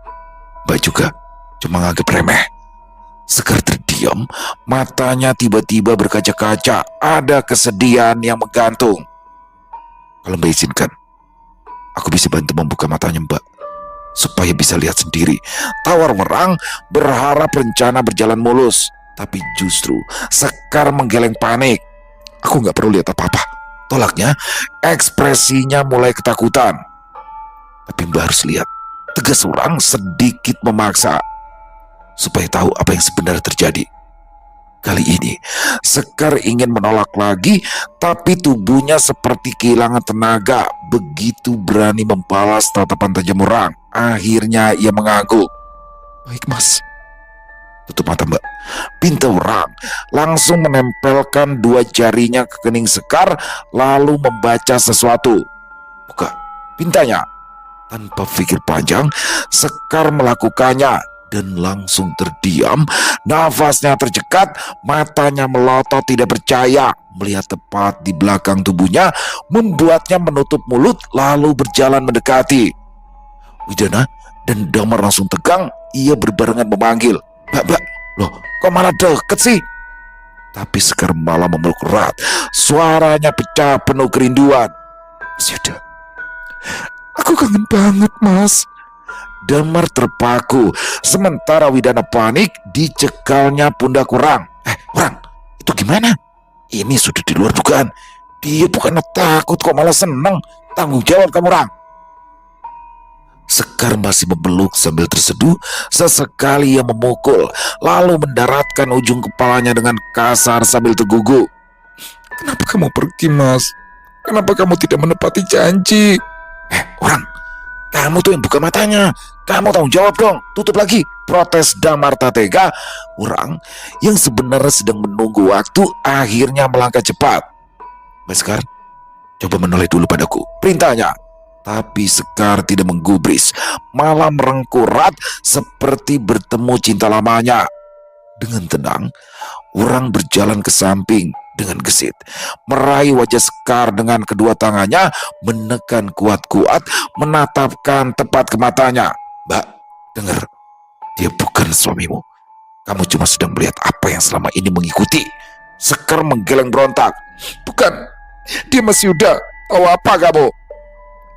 Mbak juga cuma nganggep remeh. Sekar terdiam, matanya tiba-tiba berkaca-kaca. Ada kesedihan yang menggantung. Kalau Mbak izinkan, aku bisa bantu membuka matanya Mbak, supaya bisa lihat sendiri. Tawar Werang berharap rencana berjalan mulus. Tapi justru Sekar menggeleng panik. Aku gak perlu lihat apa-apa, tolaknya. Ekspresinya mulai ketakutan. Tapi Mbak harus lihat, tegas Werang sedikit memaksa, supaya tahu apa yang sebenarnya terjadi. Kali ini Sekar ingin menolak lagi, tapi tubuhnya seperti kehilangan tenaga. Begitu berani membalas tatapan tajam Werang, akhirnya ia mengangguk. Baik mas. Tutup mata Mbak. Pinta Wurang langsung menempelkan dua jarinya ke kening Sekar lalu membaca sesuatu. Buka pintanya. Tanpa pikir panjang, Sekar melakukannya dan langsung terdiam. Nafasnya tercekat, matanya melotot tidak percaya melihat tepat di belakang tubuhnya, membuatnya menutup mulut lalu berjalan mendekati. Widana dan Damar langsung tegang. Ia berbarengan memanggil, Mbak, loh kok malah deket sih? Tapi Sekar malah memeluk erat. Suaranya pecah penuh kerinduan. Sudah, aku kangen banget mas. Damar terpaku, sementara Widana panik. Dicekalnya pundak Wurang. Wurang, itu gimana? Ini sudah di luar dugaan. Dia bukannya takut kok malah senang. Tanggung jawab kamu, Wurang. Sekar masih memeluk sambil terseduh. Sesekali ia memukul, lalu mendaratkan ujung kepalanya dengan kasar sambil tergugu. Kenapa kamu pergi, mas? Kenapa kamu tidak menepati janji? Wurang, kamu tuh yang buka matanya. Kamu tanggung jawab dong, tutup lagi, protes Damar tak tega. Wurang yang sebenarnya sedang menunggu waktu akhirnya melangkah cepat. Mas Sekar, coba menoleh dulu padaku, perintahnya. Tapi Sekar tidak menggubris, malah merengkurat seperti bertemu cinta lamanya. Dengan tenang, Wurang berjalan ke samping dengan gesit, meraih wajah Sekar dengan kedua tangannya, menekan kuat-kuat, menatapkan tepat ke matanya. Mbak, dengar, dia bukan suamimu. Kamu cuma sedang melihat apa yang selama ini mengikuti. Sekar menggeleng berontak. Bukan, dia masih Yuda. Tahu apa kamu?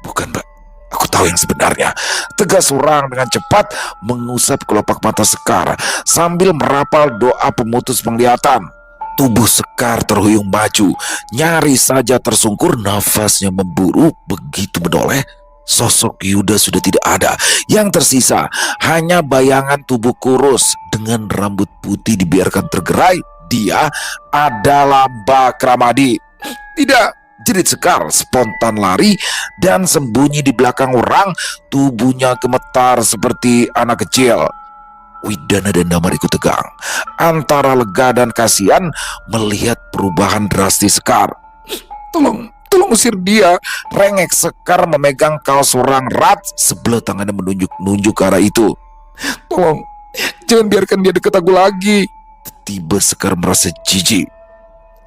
Bukan, Mbak, aku tahu yang sebenarnya, tegas Wurang dengan cepat mengusap kelopak mata Sekar sambil merapal doa pemutus penglihatan. Tubuh Sekar terhuyung maju, nyaris saja tersungkur, nafasnya memburu. Begitu menoleh, sosok Yuda sudah tidak ada. Yang tersisa hanya bayangan tubuh kurus dengan rambut putih dibiarkan tergerai. Dia adalah Mbak Ramadi. Tidak! Jerit Sekar spontan lari dan sembunyi di belakang Wurang. Tubuhnya gemetar seperti anak kecil. Widana dan Damar ikut tegang, antara lega dan kasihan melihat perubahan drastis Sekar. Tolong usir dia, rengek Sekar memegang kaos Wurang erat, sebelah tangannya menunjuk-nunjuk ke arah itu. Tolong, jangan biarkan dia dekat aku lagi. Tiba Sekar merasa jijik.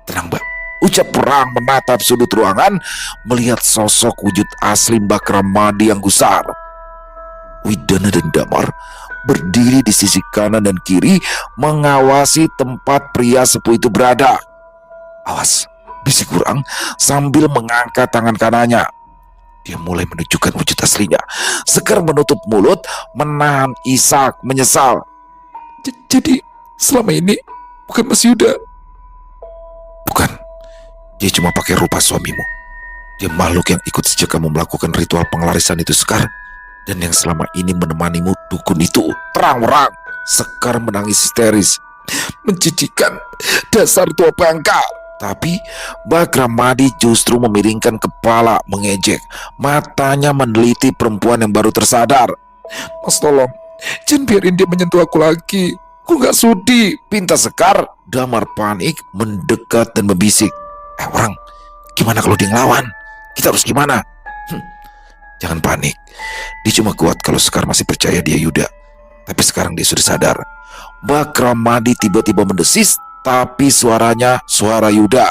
Tenang, Mbak, ucap Wurang menatap sudut ruangan, melihat sosok wujud asli Mbak Ramadi yang gusar. Widana dan Damar berdiri di sisi kanan dan kiri, mengawasi tempat pria sepuh itu berada. Awas, bisik Wurang sambil mengangkat tangan kanannya. Dia mulai menunjukkan wujud aslinya. Sekar menutup mulut, menahan isak, menyesal. Jadi selama ini bukan Mas Yuda? Bukan. Dia cuma pakai rupa suamimu. Dia makhluk yang ikut sejak kamu melakukan ritual pengelarisan itu, Sekar. Dan yang selama ini menemanimu, dukun itu. Terang Wurang. Sekar menangis histeris. Menjijikan, dasar tua bangka. Tapi Mbak Ramadi justru memiringkan kepala mengejek. Matanya meneliti perempuan yang baru tersadar. Mas, tolong, jangan biarin dia menyentuh aku lagi. Aku gak sudi, pinta Sekar. Damar panik, mendekat dan membisik. Wurang, gimana kalau dia ngelawan? Kita harus gimana? Jangan panik. Dia cuma kuat kalau Sekar masih percaya dia Yuda. Tapi sekarang dia sudah sadar. Mbak Ramadi tiba-tiba mendesis, tapi suaranya suara Yuda.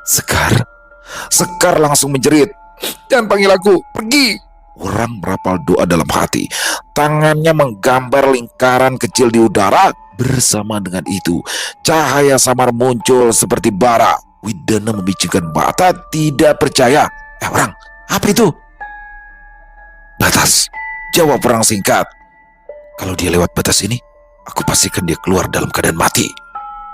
Sekar langsung menjerit. Jangan panggil aku, pergi. Wurang merapal doa dalam hati. Tangannya menggambar lingkaran kecil di udara. Bersama dengan itu, cahaya samar muncul seperti bara. Widana membicikkan mata, tidak percaya. Wurang, apa itu? Batas, jawab Wurang singkat. Kalau dia lewat batas ini, aku pastikan dia keluar dalam keadaan mati.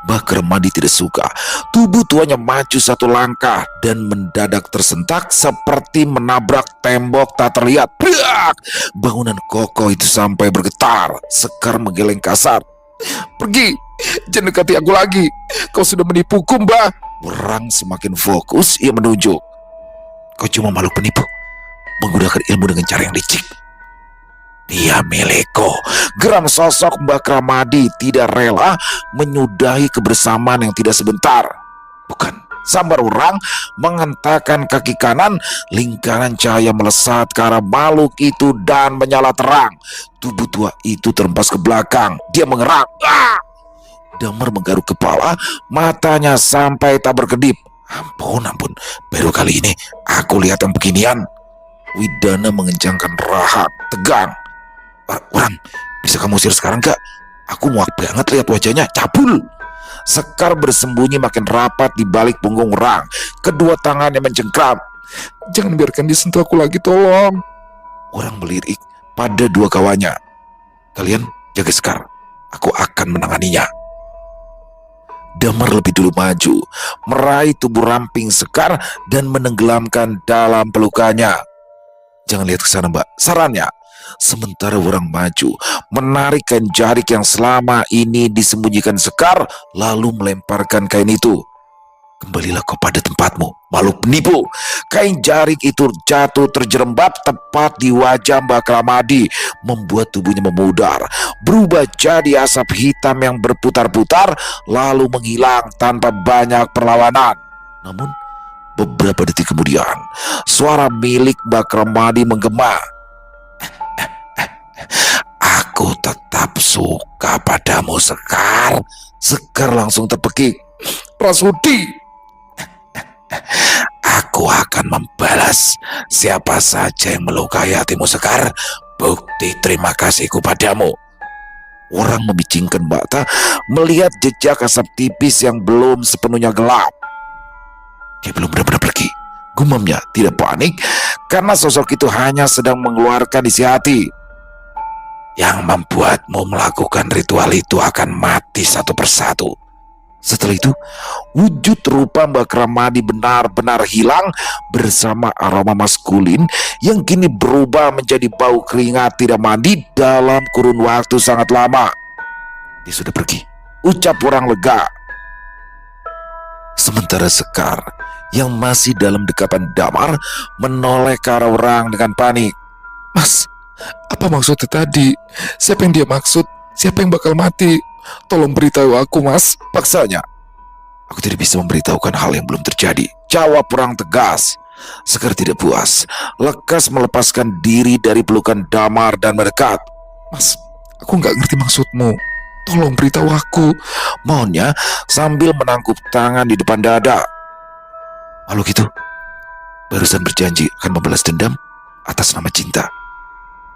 Mbak Ramadi tidak suka. Tubuh tuanya maju satu langkah dan mendadak tersentak seperti menabrak tembok tak terlihat. Brak! Bangunan kokoh itu sampai bergetar. Sekar menggeleng kasar. Pergi, jangan dekati aku lagi. Kau sudah menipuku, Mbak. Wurang semakin fokus, ia menunjuk. Kau cuma makhluk penipu, menggunakan ilmu dengan cara yang licik. Dia milikku. Geram sosok Mbak Ramadi tidak rela menyudahi kebersamaan yang tidak sebentar. Bukan, sambar orang menghentakkan kaki kanan, lingkaran cahaya melesat ke arah makhluk itu dan menyala terang. Tubuh tua itu terhempas ke belakang. Dia mengerang. Damar menggaruk kepala, matanya sampai tak berkedip. Ampun, baru kali ini aku lihat yang beginian. Widana mengencangkan rahang, tegang. Orang, bisa kamu usir sekarang gak? Aku muak banget lihat wajahnya, cabul. Sekar bersembunyi makin rapat di balik punggung orang. Kedua tangannya mencengkram. Jangan biarkan disentuh aku lagi, tolong. Orang melirik pada dua kawannya. Kalian jaga Sekar, aku akan menanganinya. Damar lebih dulu maju, meraih tubuh ramping Sekar dan menenggelamkan dalam pelukannya. Jangan lihat ke sana, Mbak, sarannya. Sementara orang maju, menarik kain jarik yang selama ini disembunyikan Sekar, lalu melemparkan kain itu. Kembalilah kau pada tempatmu, makhluk penipu. Kain jarik itu jatuh terjerembab tepat di wajah Mbak Ramadi, membuat tubuhnya memudar, berubah jadi asap hitam yang berputar-putar, lalu menghilang tanpa banyak perlawanan. Namun, beberapa detik kemudian, suara milik Mbak Ramadi menggema. Aku tetap suka padamu, Sekar. Sekar langsung terpekik. Rasudi, aku akan membalas siapa saja yang melukai hatimu, Sekar. Bukti terima kasihku padamu. Orang membicingkan mata melihat jejak asap tipis yang belum sepenuhnya gelap. Dia belum benar-benar pergi, gumamnya tidak panik karena sosok itu hanya sedang mengeluarkan isi hati. Yang membuatmu melakukan ritual itu akan mati satu persatu. Setelah itu, wujud rupa Mbak Ramadi benar-benar hilang bersama aroma maskulin yang kini berubah menjadi bau keringat tidak mandi dalam kurun waktu sangat lama. Dia sudah pergi, ucap orang lega. Sementara Sekar yang masih dalam dekapan Damar menoleh ke arah orang dengan panik. Mas, apa maksudnya tadi? Siapa yang dia maksud? Siapa yang bakal mati? Tolong beritahu aku, Mas, paksanya. Aku tidak bisa memberitahukan hal yang belum terjadi, jawab orang tegas. Sekar tidak puas, lekas melepaskan diri dari pelukan Damar dan mendekat. Mas, aku nggak ngerti maksudmu. Tolong beritahu aku, maunya sambil menangkup tangan di depan dada. Makhluk itu barusan berjanji akan membalas dendam atas nama cinta.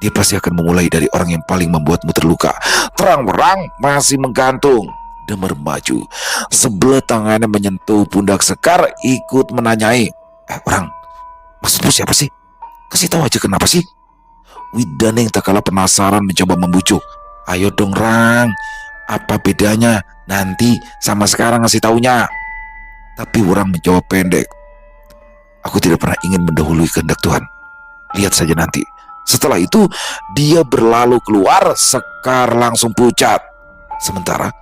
Dia pasti akan memulai dari orang yang paling membuatmu terluka. Terang-terang masih menggantung. Damar maju, sebelah tangannya menyentuh pundak Sekar, ikut menanyai. Orang, maksudmu siapa sih? Kasih tahu aja kenapa sih? Widana yang tak kalah penasaran mencoba membujuk. Ayo dong, Rang, apa bedanya nanti sama sekarang ngasih taunya? Tapi orang menjawab pendek. Aku tidak pernah ingin mendahului kehendak Tuhan. Lihat saja nanti. Setelah itu, dia berlalu keluar, Sekar langsung pucat. Sementara,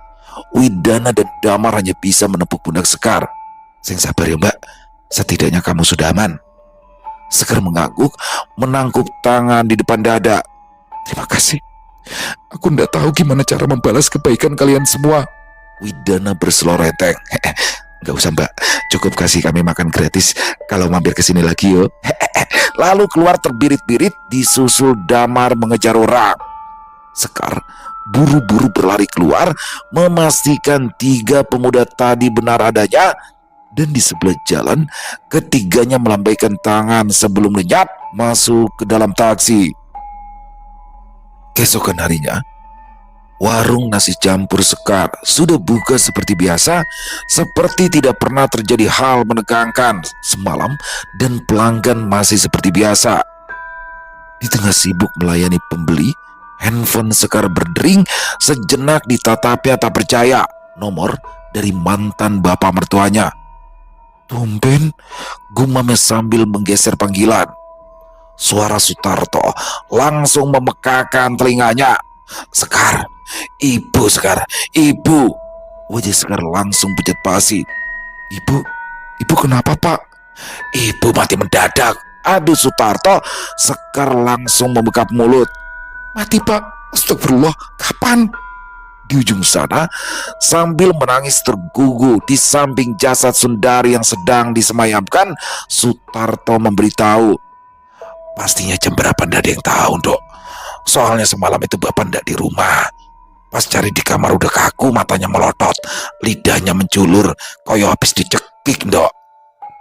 Widana dan Damar hanya bisa menepuk pundak Sekar. Sing sabar ya, Mbak, setidaknya kamu sudah aman. Sekar mengangguk, menangkup tangan di depan dada. Terima kasih. Aku tidak tahu gimana cara membalas kebaikan kalian semua. Widana berselorenteng. Gak usah, Mbak, cukup kasih kami makan gratis kalau mampir ke sini lagi yo. Lalu keluar terbirit-birit, disusul Damar mengejar orang. Sekar buru-buru berlari keluar, memastikan 3 pemuda tadi benar adanya, dan di sebelah jalan ketiganya melambaikan tangan sebelum lenyap masuk ke dalam taksi. Keesokan harinya, warung nasi campur Sekar sudah buka seperti biasa, seperti tidak pernah terjadi hal menegangkan semalam, dan pelanggan masih seperti biasa. Di tengah sibuk melayani pembeli, handphone Sekar berdering, sejenak ditatapnya tak percaya. Nomor dari mantan bapak mertuanya. Tumben, gumamnya sambil menggeser panggilan. Suara Sutarto langsung memekakan telinganya. Sekar, ibu Sekar, ibu. Wajah Sekar langsung pucat pasi. Ibu kenapa, Pak? Ibu mati mendadak. Aduh Sutarto. Sekar langsung membekap mulut. Mati Pak, astagfirullah, kapan? Di ujung sana, sambil menangis tergugu di samping jasad Sundari yang sedang disemayamkan, Sutarto memberitahu, pastinya jam berapa ndak ada yang tahu, Dok. Soalnya semalam itu Bapak ndak di rumah. Pas cari di kamar udah kaku, matanya melotot, lidahnya menculur, koyo habis dicekik, Dok.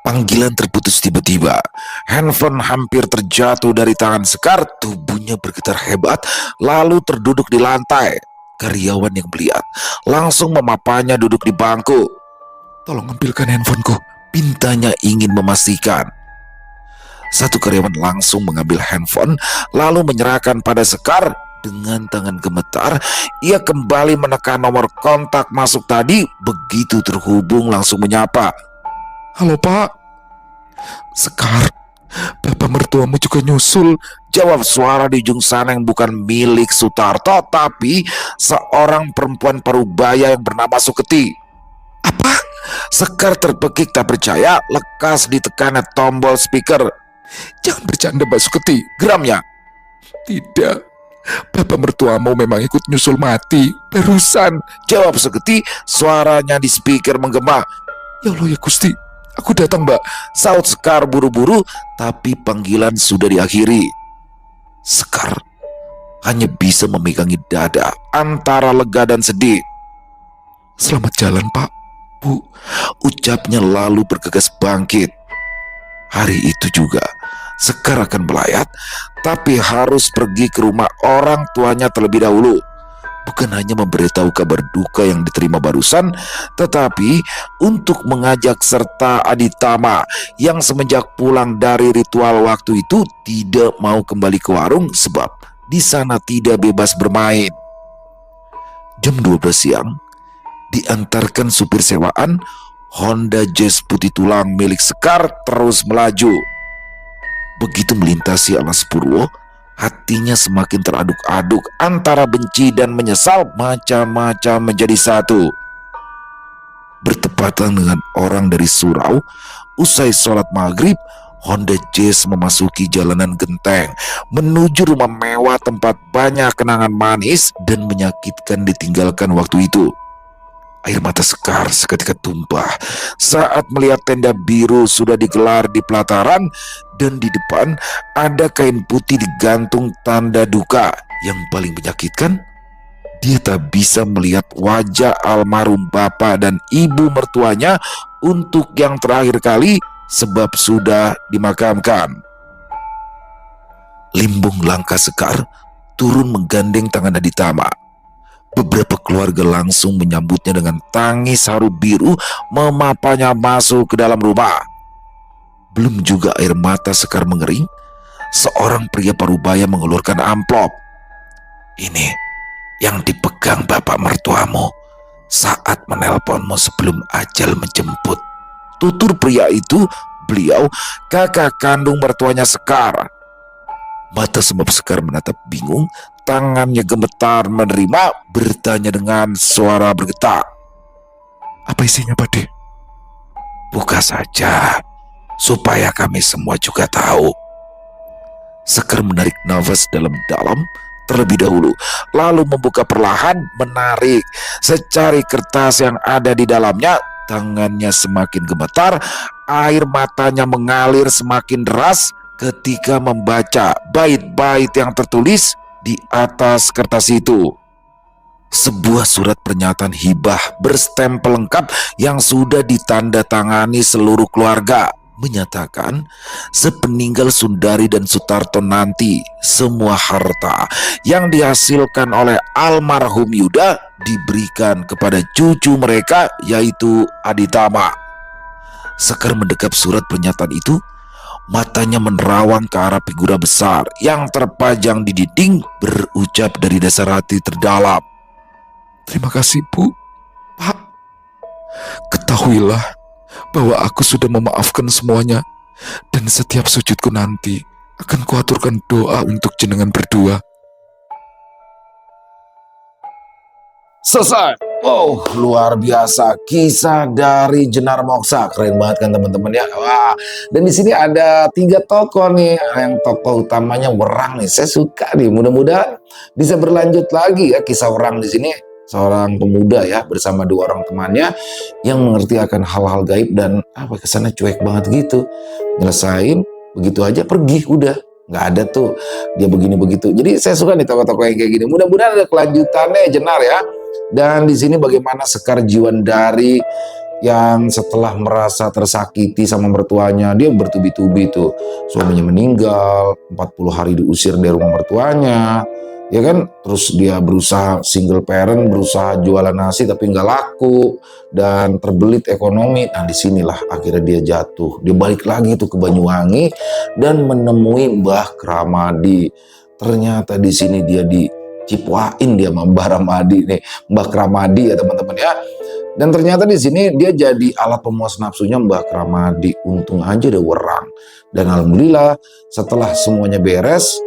Panggilan terputus tiba-tiba. Handphone hampir terjatuh dari tangan Sekar, tubuhnya bergetar hebat, lalu terduduk di lantai. Karyawan yang melihat langsung memapanya duduk di bangku. Tolong ambilkan handphoneku, pintanya ingin memastikan. Satu karyawan langsung mengambil handphone, lalu menyerahkan pada Sekar. Dengan tangan gemetar, ia kembali menekan nomor kontak masuk tadi. Begitu terhubung langsung menyapa. Halo Pak. Sekar, Bapak mertuamu juga nyusul, jawab suara di ujung sana yang bukan milik Sutarto, tapi seorang perempuan parubaya yang bernama Suketi. Apa? Sekar terpekik tak percaya, lekas ditekannya tombol speaker. Jangan bercanda Mbak Suketi, geramnya. Tidak, Bapak mertuamu memang ikut nyusul mati, barusan, jawab Suketi, suaranya di speaker menggema. Ya Allah ya Gusti, aku datang Mbak, saut Sekar buru-buru, tapi panggilan sudah diakhiri. Sekar hanya bisa memegangi dada antara lega dan sedih. Selamat jalan Pak, Bu, ucapnya lalu bergegas bangkit. Hari itu juga Sekar akan melayat, tapi harus pergi ke rumah orang tuanya terlebih dahulu. Bukan hanya memberitahu kabar duka yang diterima barusan, tetapi untuk mengajak serta Aditama yang semenjak pulang dari ritual waktu itu tidak mau kembali ke warung sebab di sana tidak bebas bermain. Jam 12 siang, diantarkan supir sewaan, Honda Jazz putih tulang milik Sekar terus melaju. Begitu melintasi alas Purwo, hatinya semakin teraduk-aduk antara benci dan menyesal, macam-macam menjadi satu. Bertepatan dengan orang dari surau, usai sholat maghrib, Honda Jazz memasuki jalanan genteng menuju rumah mewah tempat banyak kenangan manis dan menyakitkan ditinggalkan waktu itu. Air mata Sekar seketika tumpah saat melihat tenda biru sudah digelar di pelataran dan di depan ada kain putih digantung tanda duka. Yang paling menyakitkan, dia tak bisa melihat wajah almarhum bapak dan ibu mertuanya untuk yang terakhir kali sebab sudah dimakamkan. Limbung langkah Sekar turun menggandeng tangan Aditama. Beberapa keluarga langsung menyambutnya dengan tangis haru biru, memapanya masuk ke dalam rumah. Belum juga air mata Sekar mengering, seorang pria parubaya mengeluarkan amplop. Ini yang dipegang bapak mertuamu saat menelponmu sebelum ajal menjemput, tutur pria itu. Beliau kakak kandung mertuanya Sekar. Mata sebab Sekar menatap bingung, tangannya gemetar menerima, bertanya dengan suara bergetar. Apa isinya, Pade? Buka saja, supaya kami semua juga tahu. Sekar menarik nafas dalam-dalam terlebih dahulu, lalu membuka perlahan, menarik secari kertas yang ada di dalamnya. Tangannya semakin gemetar, air matanya mengalir semakin deras ketika membaca bait-bait yang tertulis di atas kertas itu. Sebuah surat pernyataan hibah berstempel lengkap yang sudah ditandatangani seluruh keluarga, menyatakan sepeninggal Sundari dan Sutarto nanti semua harta yang dihasilkan oleh almarhum Yuda diberikan kepada cucu mereka, yaitu Aditama. Sekar mendekap surat pernyataan itu, matanya menerawang ke arah figura besar yang terpajang di dinding, berucap dari dasar hati terdalam. Terima kasih Bu, Pak. Ketahuilah bahwa aku sudah memaafkan semuanya, dan setiap sujudku nanti akan kuaturkan doa untuk jenengan berdua. selesai. Wow, luar biasa kisah dari Jenar Moksa, keren banget kan teman-teman ya. Wah, dan di sini ada 3 tokoh nih, yang tokoh utamanya Werang nih. Saya suka nih, mudah-mudahan bisa berlanjut lagi ya kisah Werang di sini. Seorang pemuda ya bersama 2 orang temannya yang mengerti akan hal-hal gaib dan apa kesannya cuek banget gitu. Nyelesain begitu aja pergi udah. Nggak ada tuh dia begini begitu. Jadi saya suka nih tokoh-tokoh yang kayak gini. Mudah-mudahan ada kelanjutannya Jenar ya. Dan di sini bagaimana Sekar Jiwandari yang setelah merasa tersakiti sama mertuanya, dia bertubi-tubi tuh. Suaminya meninggal, 40 hari diusir dari rumah mertuanya, ya kan? Terus dia berusaha single parent, berusaha jualan nasi tapi nggak laku dan terbelit ekonomi. Nah disinilah akhirnya dia jatuh. Dia balik lagi tuh ke Banyuwangi dan menemui Mbah Kramadi. Ternyata di sini dia dicipwain dia sama Mbah Ramadi nih, Mbah Kramadi ya teman-teman ya. Dan ternyata di sini dia jadi alat pemuas nafsunya Mbah Kramadi. Untung aja ada Werang. Dan alhamdulillah setelah semuanya beres,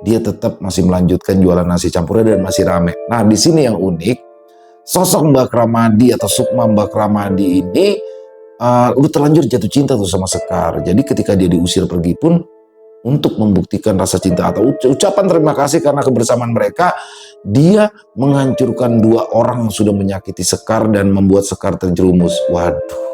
dia tetap masih melanjutkan jualan nasi campurnya dan masih rame. Nah di sini yang unik, sosok Mbah Kramadi atau Sukma Mbah Kramadi ini udah terlanjur jatuh cinta tuh sama Sekar. Jadi ketika dia diusir pergi pun, untuk membuktikan rasa cinta atau ucapan terima kasih karena kebersamaan mereka, dia menghancurkan 2 orang yang sudah menyakiti Sekar dan membuat Sekar terjerumus. Waduh,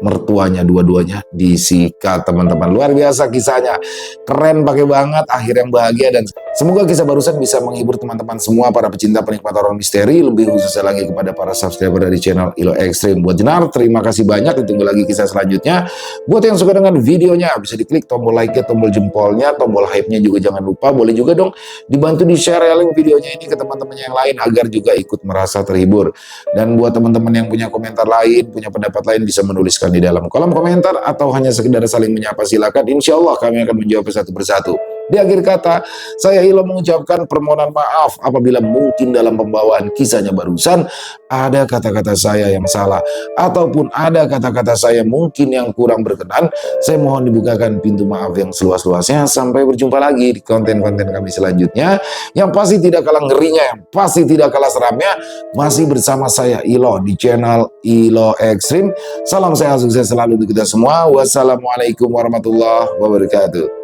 mertuanya dua-duanya disikat teman-teman. Luar biasa kisahnya, keren pakai banget, akhir yang bahagia. Dan semoga kisah barusan bisa menghibur teman-teman semua para pecinta penikmat horor misteri, lebih khususnya lagi kepada para subscriber dari channel Ilo Extreme. Buat Jenar, terima kasih banyak, ditunggu lagi kisah selanjutnya. Buat yang suka dengan videonya, bisa diklik tombol like-nya, tombol jempolnya, tombol hype-nya juga jangan lupa. Boleh juga dong dibantu di-share link videonya ini ke teman-teman yang lain agar juga ikut merasa terhibur. Dan buat teman-teman yang punya komentar lain, punya pendapat lain, bisa menuliskan di dalam kolom komentar atau hanya sekedar saling menyapa, silakan. Insya Allah kami akan menjawab satu persatu. Di akhir kata, saya Ilo mengucapkan permohonan maaf apabila mungkin dalam pembawaan kisahnya barusan ada kata-kata saya yang salah ataupun ada kata-kata saya mungkin yang kurang berkenan. Saya mohon dibukakan pintu maaf yang seluas-luasnya. Sampai berjumpa lagi di konten-konten kami selanjutnya, yang pasti tidak kalah ngerinya, yang pasti tidak kalah seramnya, masih bersama saya Ilo di channel Ilo Extreme. Salam sehat sukses selalu untuk kita semua. Wassalamualaikum warahmatullahi wabarakatuh.